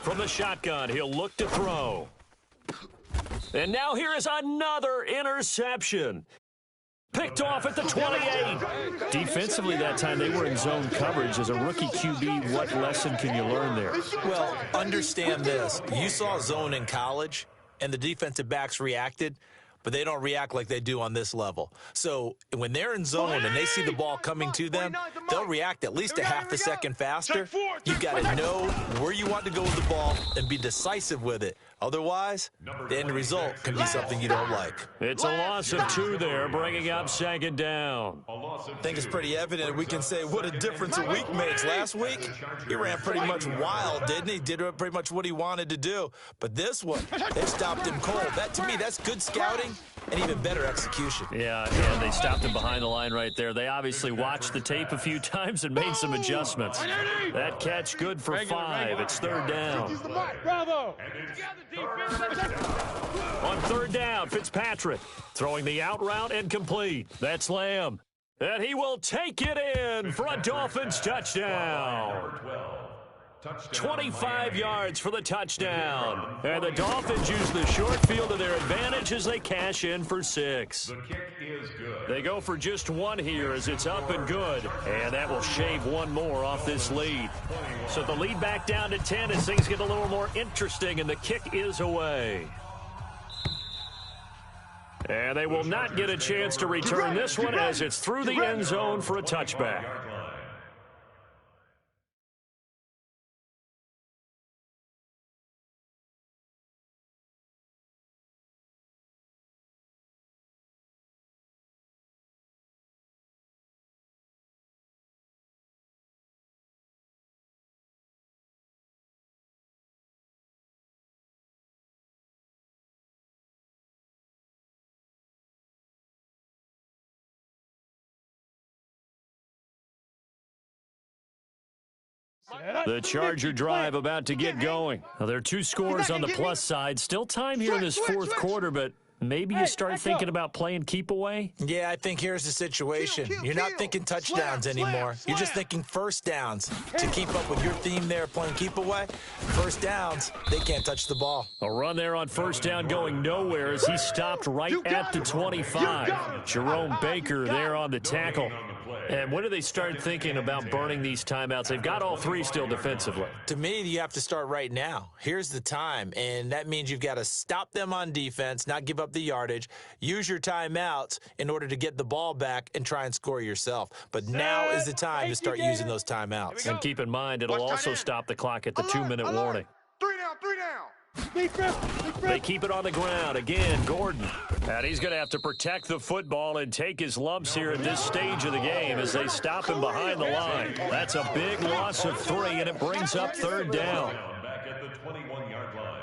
From the shotgun, he'll look to throw. And now here is another interception. Picked off at the 28. Defensively that time, they were in zone coverage. As a rookie QB, what lesson can you learn there? Well, understand this. You saw zone in college, and the defensive backs reacted, but they don't react like they do on this level. So when they're in zone and they see the ball coming to them, they'll react at least a half a second faster. You've got to know where you want to go with the ball and be decisive with it. Otherwise, the end result can be something you don't like. It's a loss of 2 there, bringing up second down. I think it's pretty evident. We can say what a difference a week makes. Last week, he ran pretty much wild, didn't he? Did pretty much what he wanted to do. But this one, they stopped him cold. That, to me, that's good scouting and even better execution. Yeah, and they stopped him behind the line right there. They obviously watched the tape a few times and made some adjustments. That catch good for 5. It's third down. Bravo. On third down, Fitzpatrick throwing the out route and complete. That's Lamb. And he will take it in for a Dolphins touchdown. 25 yards for the touchdown. And the Dolphins use the short field to their advantage as they cash in for 6. The kick is good. They go for just 1 here as it's up and good. And that will shave 1 more off this lead. So the lead back down to 10 as things get a little more interesting, and the kick is away. And they will not get a chance to return this one as it's through the end zone for a touchback. The Charger drive about to get going. Now, there are 2 scores on the plus side. Still time here in this fourth quarter, but maybe you start thinking about playing keep away? Yeah, I think here's the situation. You're not thinking touchdowns anymore. You're just thinking first downs. To keep up with your theme there, playing keep away, first downs, they can't touch the ball. A run there on first down going nowhere as he stopped right at the 25. Jerome Baker there on the tackle. And when do they start thinking about burning these timeouts? They've got all 3 still defensively. To me, you have to start right now. Here's the time, and that means you've got to stop them on defense, not give up the yardage, use your timeouts in order to get the ball back and try and score yourself. But now is the time to start using those timeouts. And keep in mind, it'll also stop the clock at the 2-minute warning. 3 down, 3 down. They keep it on the ground. Again, Gordon. And he's going to have to protect the football and take his lumps here at this stage of the game as they stop him behind the line. That's a big loss of 3, and it brings up third down. Back at the 21-yard line.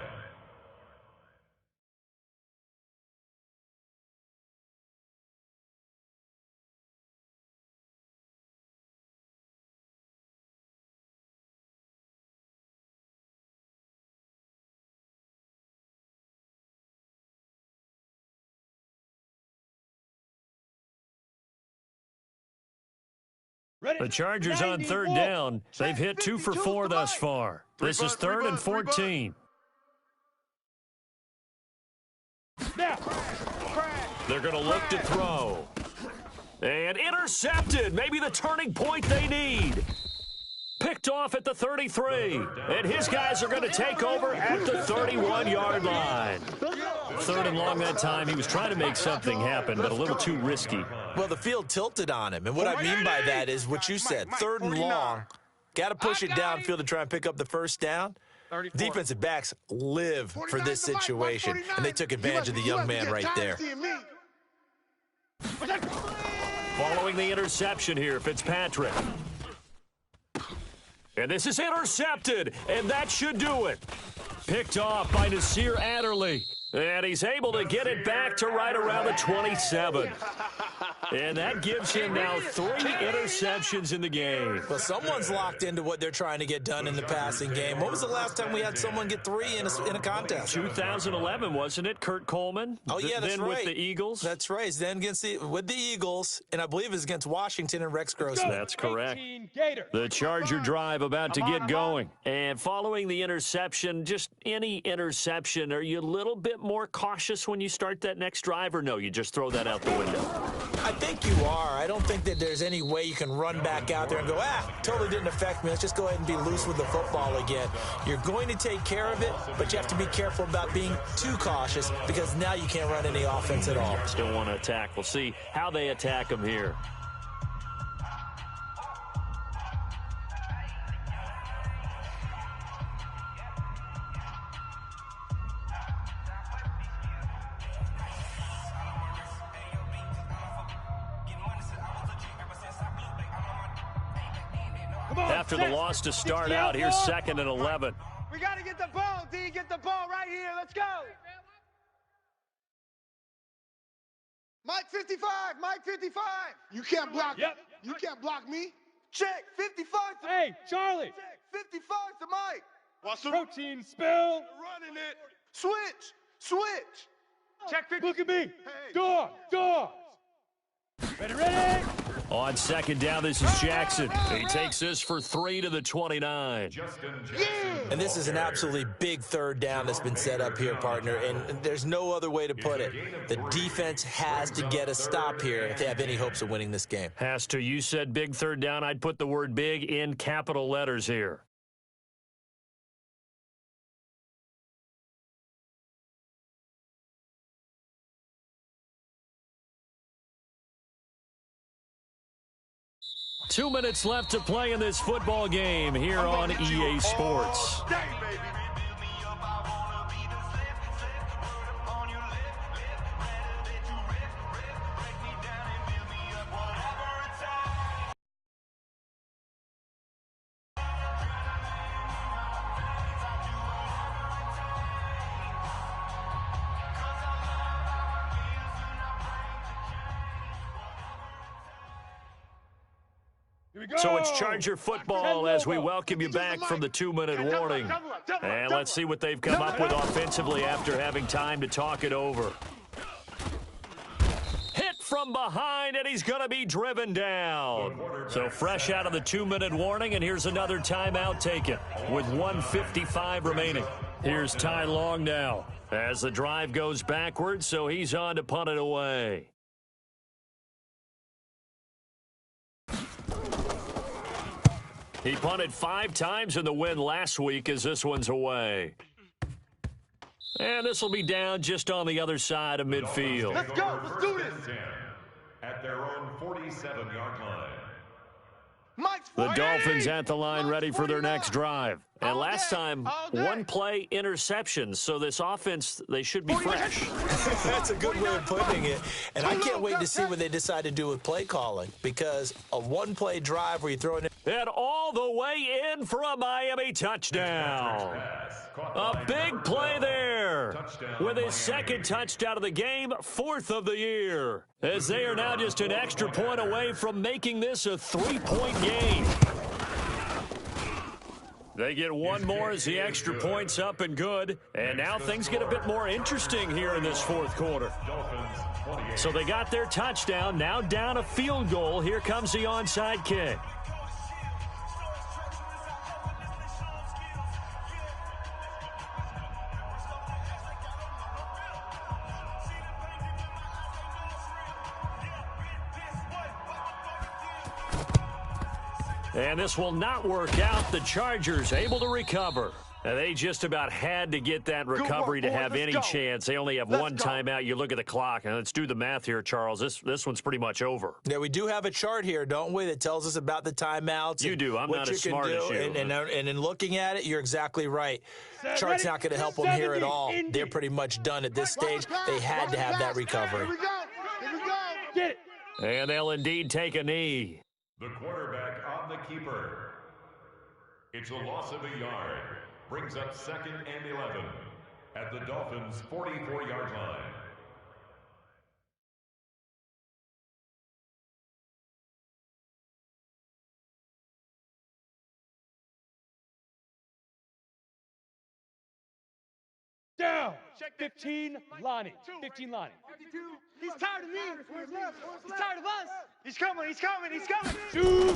The Chargers on third down. They've hit 2 for 4 thus far. This is 3rd and 14. They're going to look to throw. And intercepted. Maybe the turning point they need. Picked off at the 33. And his guys are going to take over at the 31-yard line. 3rd and long that time. He was trying to make something happen, but a little too risky. Well, the field tilted on him. And what I mean by that is what you said. 3rd and long. Got to push it downfield to try and pick up the first down. Defensive backs live for this situation, and they took advantage of the young man right there. Following the interception here, Fitzpatrick. And this is intercepted, and that should do it. Picked off by Nasir Adderley. And he's able to get it back to right around the 27. And that gives him now 3 interceptions in the game. Well, someone's locked into what they're trying to get done in the passing game. When was the last time we had someone get 3 in a contest? 2011, wasn't it? Kurt Coleman? Oh, yeah, that's then right. With the Eagles? That's right. Then with the Eagles, and I believe it's against Washington and Rex Grossman. That's correct. The Charger drive about to get going. And following the interception, just any interception, are you a little bit more cautious when you start that next drive, or no, you just throw that out the window? I think you are. I don't think that there's any way you can run back out there and go, totally didn't affect me. Let's just go ahead and be loose with the football again. You're going to take care of it, but you have to be careful about being too cautious because now you can't run any offense at all. Still want to attack. We'll see how they attack them here. After the loss to start out, here's 2nd and 11. We got to get the ball, D. Get the ball right here. Let's go. Mike 55. Mike 55. You can't block. Yep. You can't block me. Check. 55. Hey, Charlie. Check. 55 to Mike. What's the protein spill? Running it. Switch. Switch. Check 50. Look at me. Hey. Dogs. Ready. On 2nd down, this is Jackson. He takes this for 3 to the 29. And this is an absolutely big 3rd down that's been set up here, partner, and there's no other way to put it. The defense has to get a stop here if they have any hopes of winning this game. Has to. You said big 3rd down. I'd put the word big in capital letters here. Two minutes left to play in this football game here on EA Sports. So it's Charger football as we welcome you back from the 2-minute warning. And let's see what they've come up with offensively after having time to talk it over. Hit from behind, and he's going to be driven down. So fresh out of the 2-minute warning, and here's another timeout taken with 1:55 remaining. Here's Ty Long now as the drive goes backwards, so he's on to punt it away. He punted 5 times in the win last week as this one's away. And this will be down just on the other side of midfield. Let's go. Let's do this. At their own 47-yard line. The Dolphins at the line ready for their next drive. And last time, 1-play interceptions. So this offense, they should be fresh. That's a good way of putting it. And I can't wait to see what they decide to do with play calling. Because a 1-play drive where you throw it in. And all the way in for a Miami touchdown. A big play there. With his 2nd touchdown of the game, 4th of the year. As they are now just an extra point away from making this a 3-point game. They get one more as the extra point's up and good. And now things get a bit more interesting here in this 4th quarter. So they got their touchdown. Now down a field goal. Here comes the onside kick. And this will not work out. The Chargers able to recover. And they just about had to get that recovery to have any chance. They only have one timeout. You look at the clock, and let's do the math here, Charles. This one's pretty much over. Yeah, we do have a chart here, don't we, that tells us about the timeouts. You do. I'm not as smart as you. And in looking at it, you're exactly right. Chart's not going to help them here at all. They're pretty much done at this stage. They had to have that recovery. Here we go. Here we go. Get it. And they'll indeed take a knee. The quarterback on the keeper. It's a loss of a yard. Brings up 2nd and 11 at the Dolphins' 44-yard line. Down. 15, Lonnie. 15, Lonnie. He's tired of me. He's tired of us. He's coming. He's coming. He's coming. Shoot.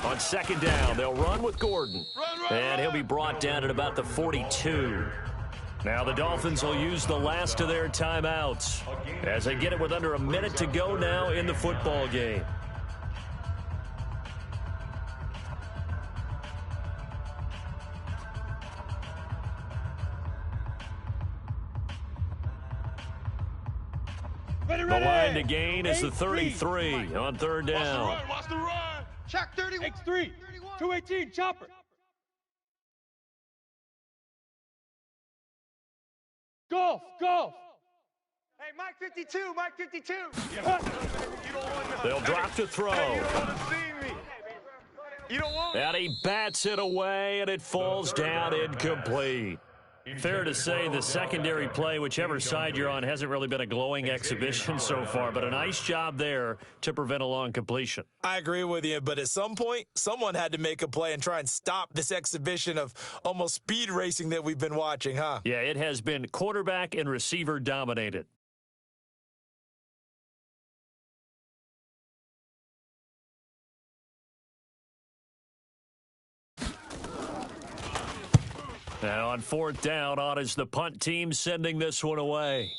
On 2nd down, they'll run with Gordon. And he'll be brought down at about the 42. Now the Dolphins will use the last of their timeouts as they get it with under a minute to go now in the football game. Ready, The ready. line to gain is the 33 on 3rd down. Watch the run. Check 31. X3. 218. Chopper. Golf. Golf. Hey, Mike 52. Mike 52. They'll drop to throw. You don't want to see me. You don't want And he bats it away, and it falls down incomplete. Fair to say the secondary play, whichever side you're on, hasn't really been a glowing exhibition so far, but a nice job there to prevent a long completion. I agree with you, but at some point, someone had to make a play and try and stop this exhibition of almost speed racing that we've been watching, huh? Yeah, it has been quarterback and receiver dominated. Now on 4th down, on is the punt team sending this one away.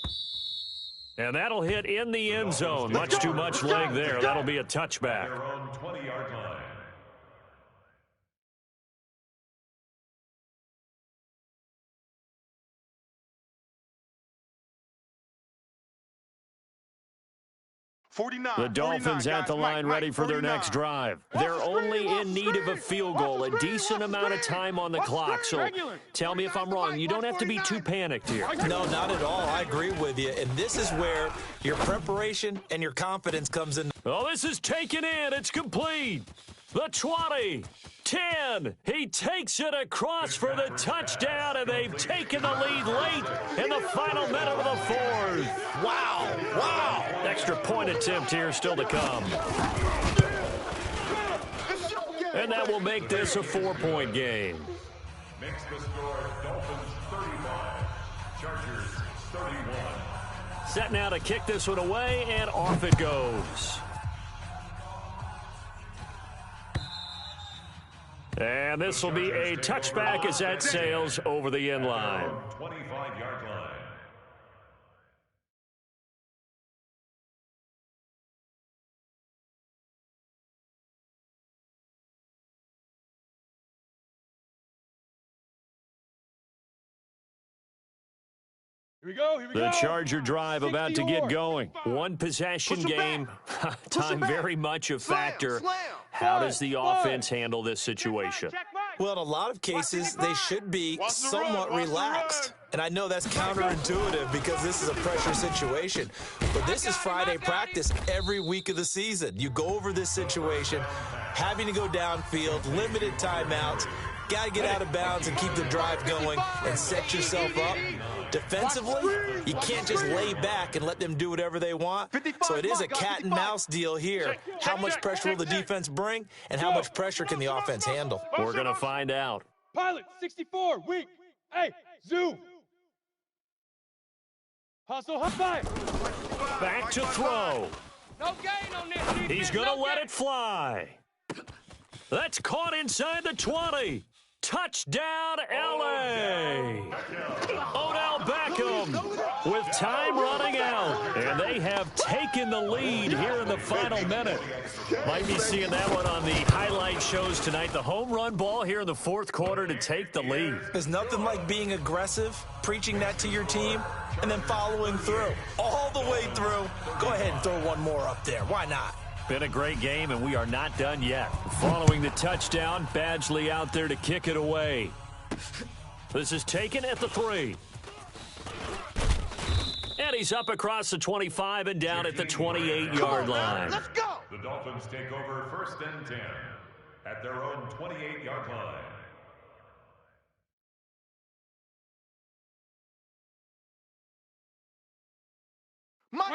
And that'll hit in the end zone. Much too much leg there. That'll be a touchback. Their own 20-yard line. The Dolphins at the line ready for their next drive. They're only in need of a field goal, a decent amount of time on the clock. So tell me if I'm wrong. You don't have to be too panicked here. No, not at all. I agree with you. And this is where your preparation and your confidence comes in. Oh, this is taken in. It's complete. The 20, 10. He takes it across for the touchdown, and they've taken the lead late in the final minute of the 4th. Wow. Wow. Extra point attempt here still to come. And that will make this a 4-point game. Makes the score Dolphins 35, Chargers 31. Set now to kick this one away, and off it goes. And this will be a touchback as that sails over the end line. 25-yard line. Here we go. Here we go. The Charger drive about to get going. One possession game. Time very much a factor. How does the offense handle this situation? Well, in a lot of cases, they should be somewhat relaxed. And I know that's counterintuitive because this is a pressure situation. But this is Friday practice every week of the season. You go over this situation, having to go downfield, limited timeouts, got to get out of bounds and keep the drive going and set yourself up. Defensively, you can't just lay back and let them do whatever they want. So it is a cat and mouse deal here. How much pressure will the defense bring, and how much pressure can the offense handle? We're going to find out. Pilot 64, weak. Hey, zoom. Hustle, high. Back to throw. No gain on this. He's going to let it fly. That's caught inside the 20. Touchdown, L.A. Odell Beckham with time running out. And they have taken the lead here in the final minute. Might be seeing that one on the highlight shows tonight. The home run ball here in the fourth quarter to take the lead. There's nothing like being aggressive, preaching that to your team, and then following through. All the way through. Go ahead and throw one more up there. Why not? Been a great game, and we are not done yet. Following the touchdown, Badgley out there to kick it away. This is taken at the 3. And he's up across the 25 and down at the 28-yard line. Let's go. The Dolphins take over 1st and 10 at their own 28-yard line.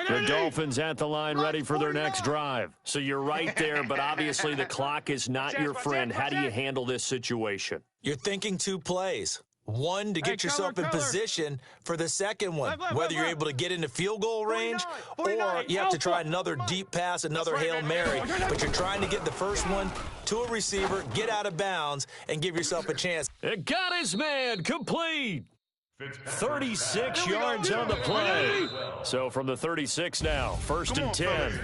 The Dolphins at the line ready for their next drive. So you're right there, but obviously the clock is not your friend. How do you handle this situation? You're thinking 2 plays. One, to get yourself in position for the second one, whether you're able to get into field goal range or you have to try another deep pass, another Hail Mary. But you're trying to get the first one to a receiver, get out of bounds, and give yourself a chance. It got his man complete. 36 yards on the play. So from the 36 now, 1st and 10.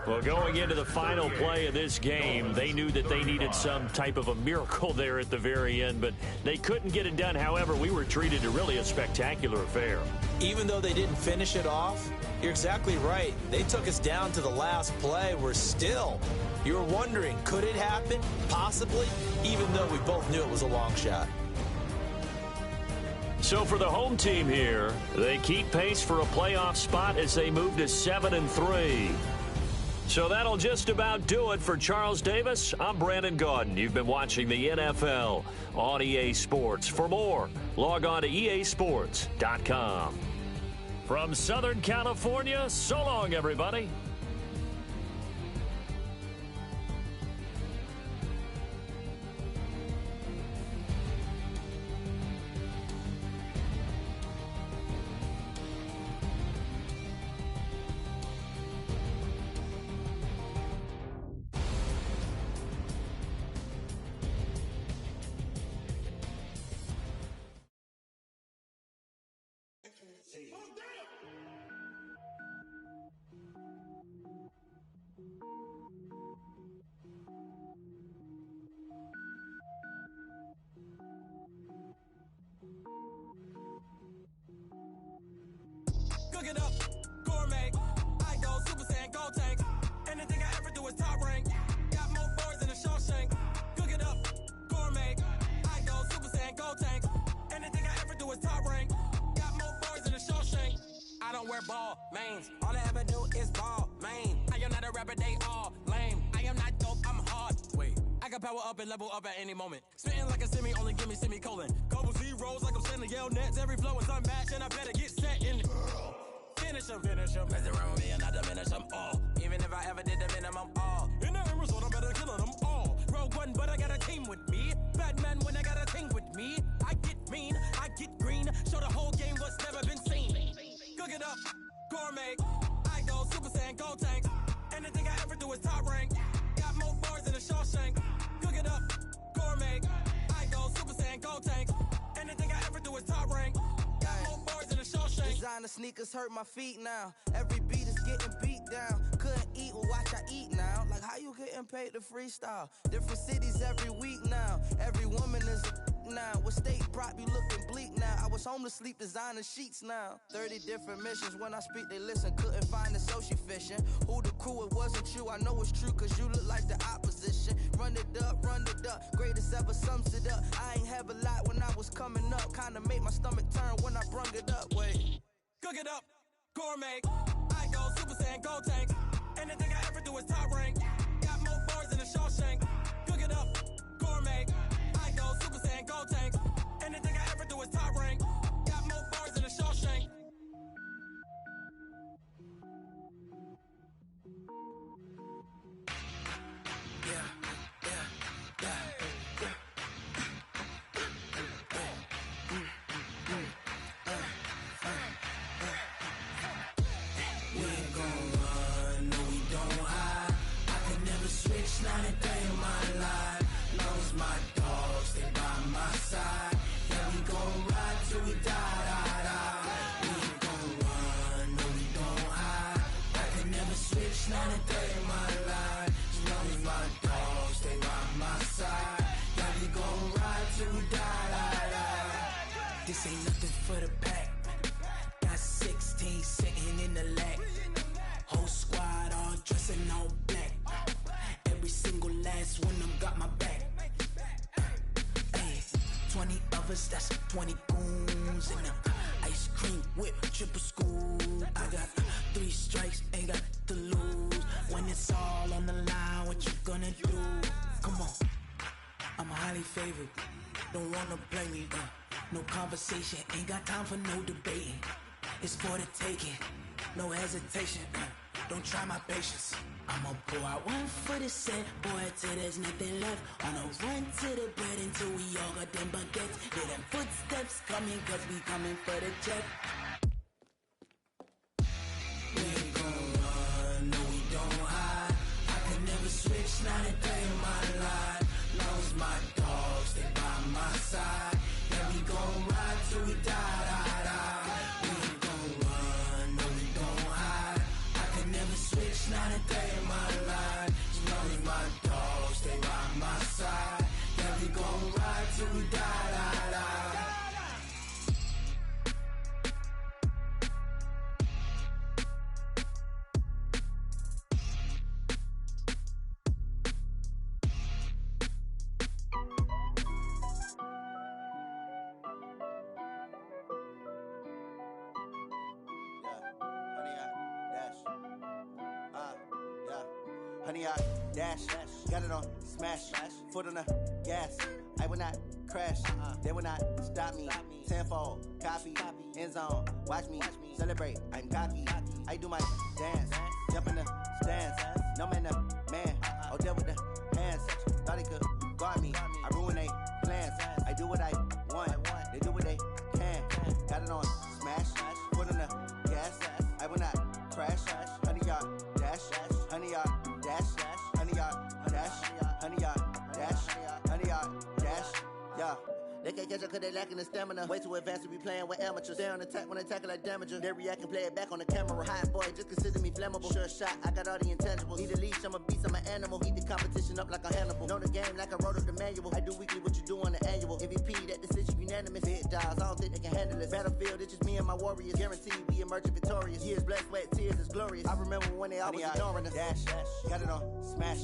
Well, going into the final play of this game, they knew that they needed some type of a miracle there at the very end, but they couldn't get it done. However, we were treated to really a spectacular affair. Even though they didn't finish it off, you're exactly right. They took us down to the last play. We're still, you were wondering, could it happen? Possibly, even though we both knew it was a long shot. So for the home team here, they keep pace for a playoff spot as they move to 7-3. So that'll just about do it for Charles Davis. I'm Brandon Gaudin. You've been watching the NFL on EA Sports. For more, log on to easports.com. From Southern California, so long, everybody. Cook it up, gourmet. I go Super Saiyan, go tank. Anything I ever do is top rank. Got more boards than a Shawshank. Cook it up, gourmet. I go Super Saiyan, go tank. Anything I ever do is top rank. Got more boards than a Shawshank. I don't wear ball mains. All I ever do is ball main. I am not a rapper, they all lame. I am not dope, I'm hard. Wait, I can power up and level up at any moment. Spitting like a semi, only give me semicolon. Couple zeros like I'm sending yell nets. Every flow is unmatched and I better get set in. Finish them. Mess around with me and I diminish them all. Even if I ever did the minimum all. In the end result, I'm better killing them all. Rogue One, but I got a team with me. Batman when I got a team with me. I get mean, I get green. Show the whole game what's never been seen. Cook it up, gourmet. I go Super Saiyan, go tank. Anything I ever do is top rank. Got more bars than a Shawshank. Cook it up, gourmet. I go Super Saiyan, go tank. Anything I ever do is top rank. Designer sneakers hurt my feet now. Every beat is getting beat down. Couldn't eat, well watch I eat now. Like how you getting paid to freestyle? Different cities every week now. Every woman is a now. What state prop you looking bleak now? I was home to sleep designer sheets now. 30 different missions. When I speak they listen. Couldn't find the social fishing. Who the crew? It wasn't you. I know it's true cause you look like the opposition. Run it up. Greatest ever sums it up. I ain't have a lot when I was coming up. Kinda made my stomach turn when I brung it up. Wait. Cook it up, gourmet. I go Super Saiyan, go tank. Anything I ever do is top rank. Got more bars than a Shawshank. Cook it up, gourmet. I go Super Saiyan, go tank. Anything I ever do is top rank. Got more bars than a Shawshank. switch, not a day in my life. As long as my dogs stay by my side. Yeah, we gon' ride till we die. This ain't nothing for the pack. Got 16 sitting in the lack. Whole squad all dressing all black. Every single last one of them got my back. 20 of us, that's 20 goons in them. Ice cream whip, triple school. I got 3 strikes, ain't got to lose. When it's all on the line, what you gonna do? Come on, I'm highly favored. Don't wanna play me, no conversation, ain't got time for no debating. It's for the taking, no hesitation. Don't try my patience. I'ma pour out one for the set, boy, till there's nothing left. On a run to the bread until we all got them baguettes. Hear them footsteps coming, cause we coming for the jet. We ain't gon' run, no we don't hide. I could never switch, not a day in my life. Long as my dogs stay by my side. Yeah, we gon' ride till we die. We ain't gon' run, no we don't hide. I could never switch, not a day in my life. As long as my dogs stay by my side. Yeah, we gon' ride till we die. Honey, I dash, got it on smash, foot on the gas. I will not crash, they will not stop me. Tenfold, copy, end zone, watch me celebrate. I'm cocky, I do my dance, jump in the stands. No man, the man, oh there with the hands. Thought he could guard me, I ruin they plans. I do what I want, they do what they can. Got it on smash, foot on the gas. I will not crash, honey, y'all dash, honey, y'all dash, honey, y'all dash, honey, y'all dash, honey, y'all dash, yeah. They can't catch up cause they lacking the stamina. Way too advanced to be playing with amateurs. They on attack when they tackle like damager. They react and play it back on the camera. Hot boy, just consider me flammable. Sure shot, I got all the intangibles. Need a leash, I'm a beast, I'm an animal. Eat the competition up like a Hannibal. Know the game like I wrote up the manual. I do weekly what you do on the annual. MVP, that decision unanimous. Big dogs, I don't think they can handle it. Battlefield, it's just me and my warriors. Guaranteed we emerge victorious. Years, blood, sweat, tears, is glorious. I remember when they always ignoring us. Dash, got it on smash,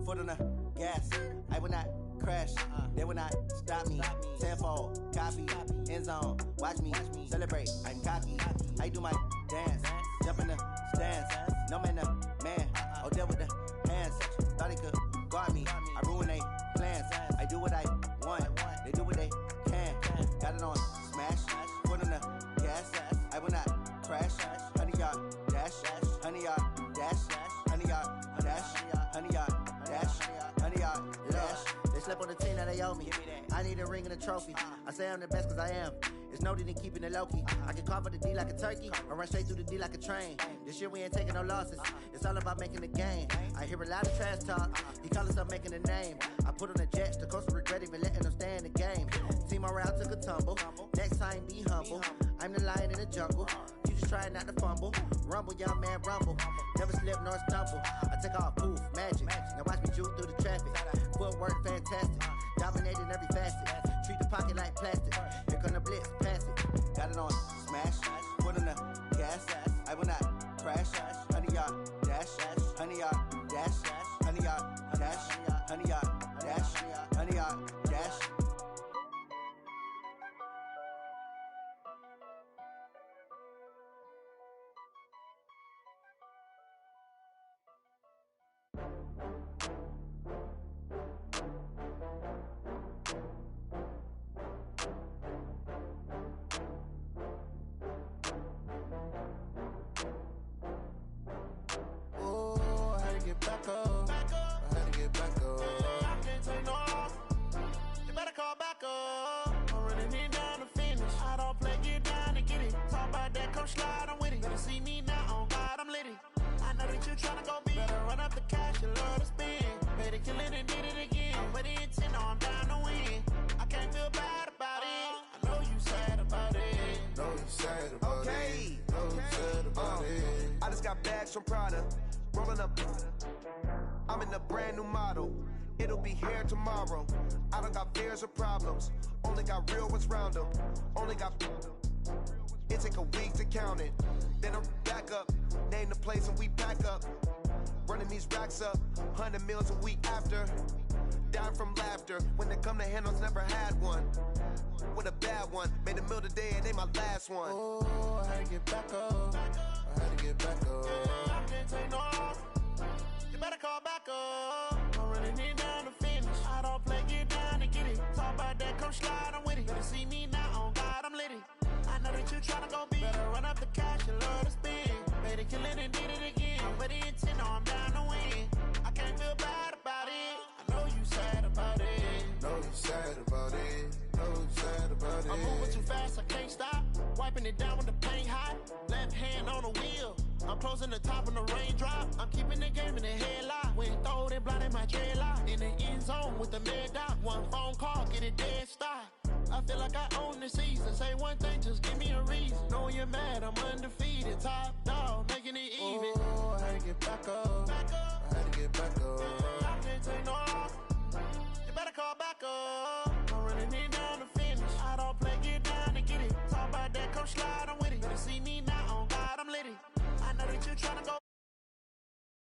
foot on the gas. I will not crash, they will not stop me. Tenfold, copy, end zone, watch me celebrate. I'm cocky, I do my dance, jump in the stands. No man, the man, oh there with the hands. Thought he could guard me, I ruin they plans. I do what I want, they do what they can. Got it on smash, foot on the gas. I will not crash, honey y'all dash, honey y'all dash, honey y'all dash, honey y'all dash, honey y'all dash. They slept on the team that they owe me. I need a ring and a trophy. I say I'm the best cause I am. It's no need in keeping it low-key. I can carve up the D like a turkey or run straight through the D like a train. This year we ain't taking no losses. It's all about making the game. I hear a lot of trash talk. He call himself making a name. I put on the Jets. The coach will regret even letting them stay in the game. Team morale took a tumble. Next time be humble. I'm the lion in the jungle. You just try not to fumble. Rumble, young man, rumble. Never slip nor stumble. I take off, poof, magic. Now watch me juke through the traffic. Footwork fantastic. Dominating every facet. Treat the pocket like plastic. Here come the blitz, pass it. Got it on smash. Foot on the gas. I will not crash. Honey, y'all dash. Honey, y'all dash. Honey, y'all dash. Honey, y'all dash. Honey, y'all dash. Get back up. I had to get back up. I can't take no loss. You better call back up. I'm running it down to finish. I don't play, get down and get it. Talk about that, come slide, I'm with it. Better see me now, on God, I'm litty. I know that you tryna go big. Better run up the cash, you love to spend. Better kill it and did it again. I'm with the intent, no, I'm down to win. I can't feel bad about it. I know you sad about it. Know you sad about it. Know you sad about it. I just got bags from Prada. Run pulling up. I'm in a brand new model. It'll be here tomorrow. I don't got fears or problems. Only got real ones round them. Only got. It take a week to count it. Then I'm back up. Name the place and we pack up. Running these racks up. 100 meals a week after. Dying from laughter. When they come to handles, never had one. With a bad one. Made a meal today and ain't my last one. Oh, I had to get back up. I had to get back up. I can't take no off. You better call back up. I'm running it down to finish. I don't play, get down and get it. Talk about that, come slide, I'm with it. Better see me now, on God, I'm lit it. I know that you tryna go big. Better run up the cash and love to spend. Made it, kill it, and did it again. I'm with the intent, no, I'm down to win. I can't feel bad about it. I know you sad about it. Know you sad about it. Know you sad about it. I'm moving too fast, I can't stop. Wiping it down with the paint hot. Left hand on the wheel. I'm closing the top on the raindrop. I'm keeping the game in the headlock. When throwed and blinded my dreadlock. In the end zone with the mad dot. One phone call, get it dead stop. I feel like I own the season. Say one thing, just give me a reason. Knowing you're mad, I'm undefeated. Top dog, making it even. Oh, I had to get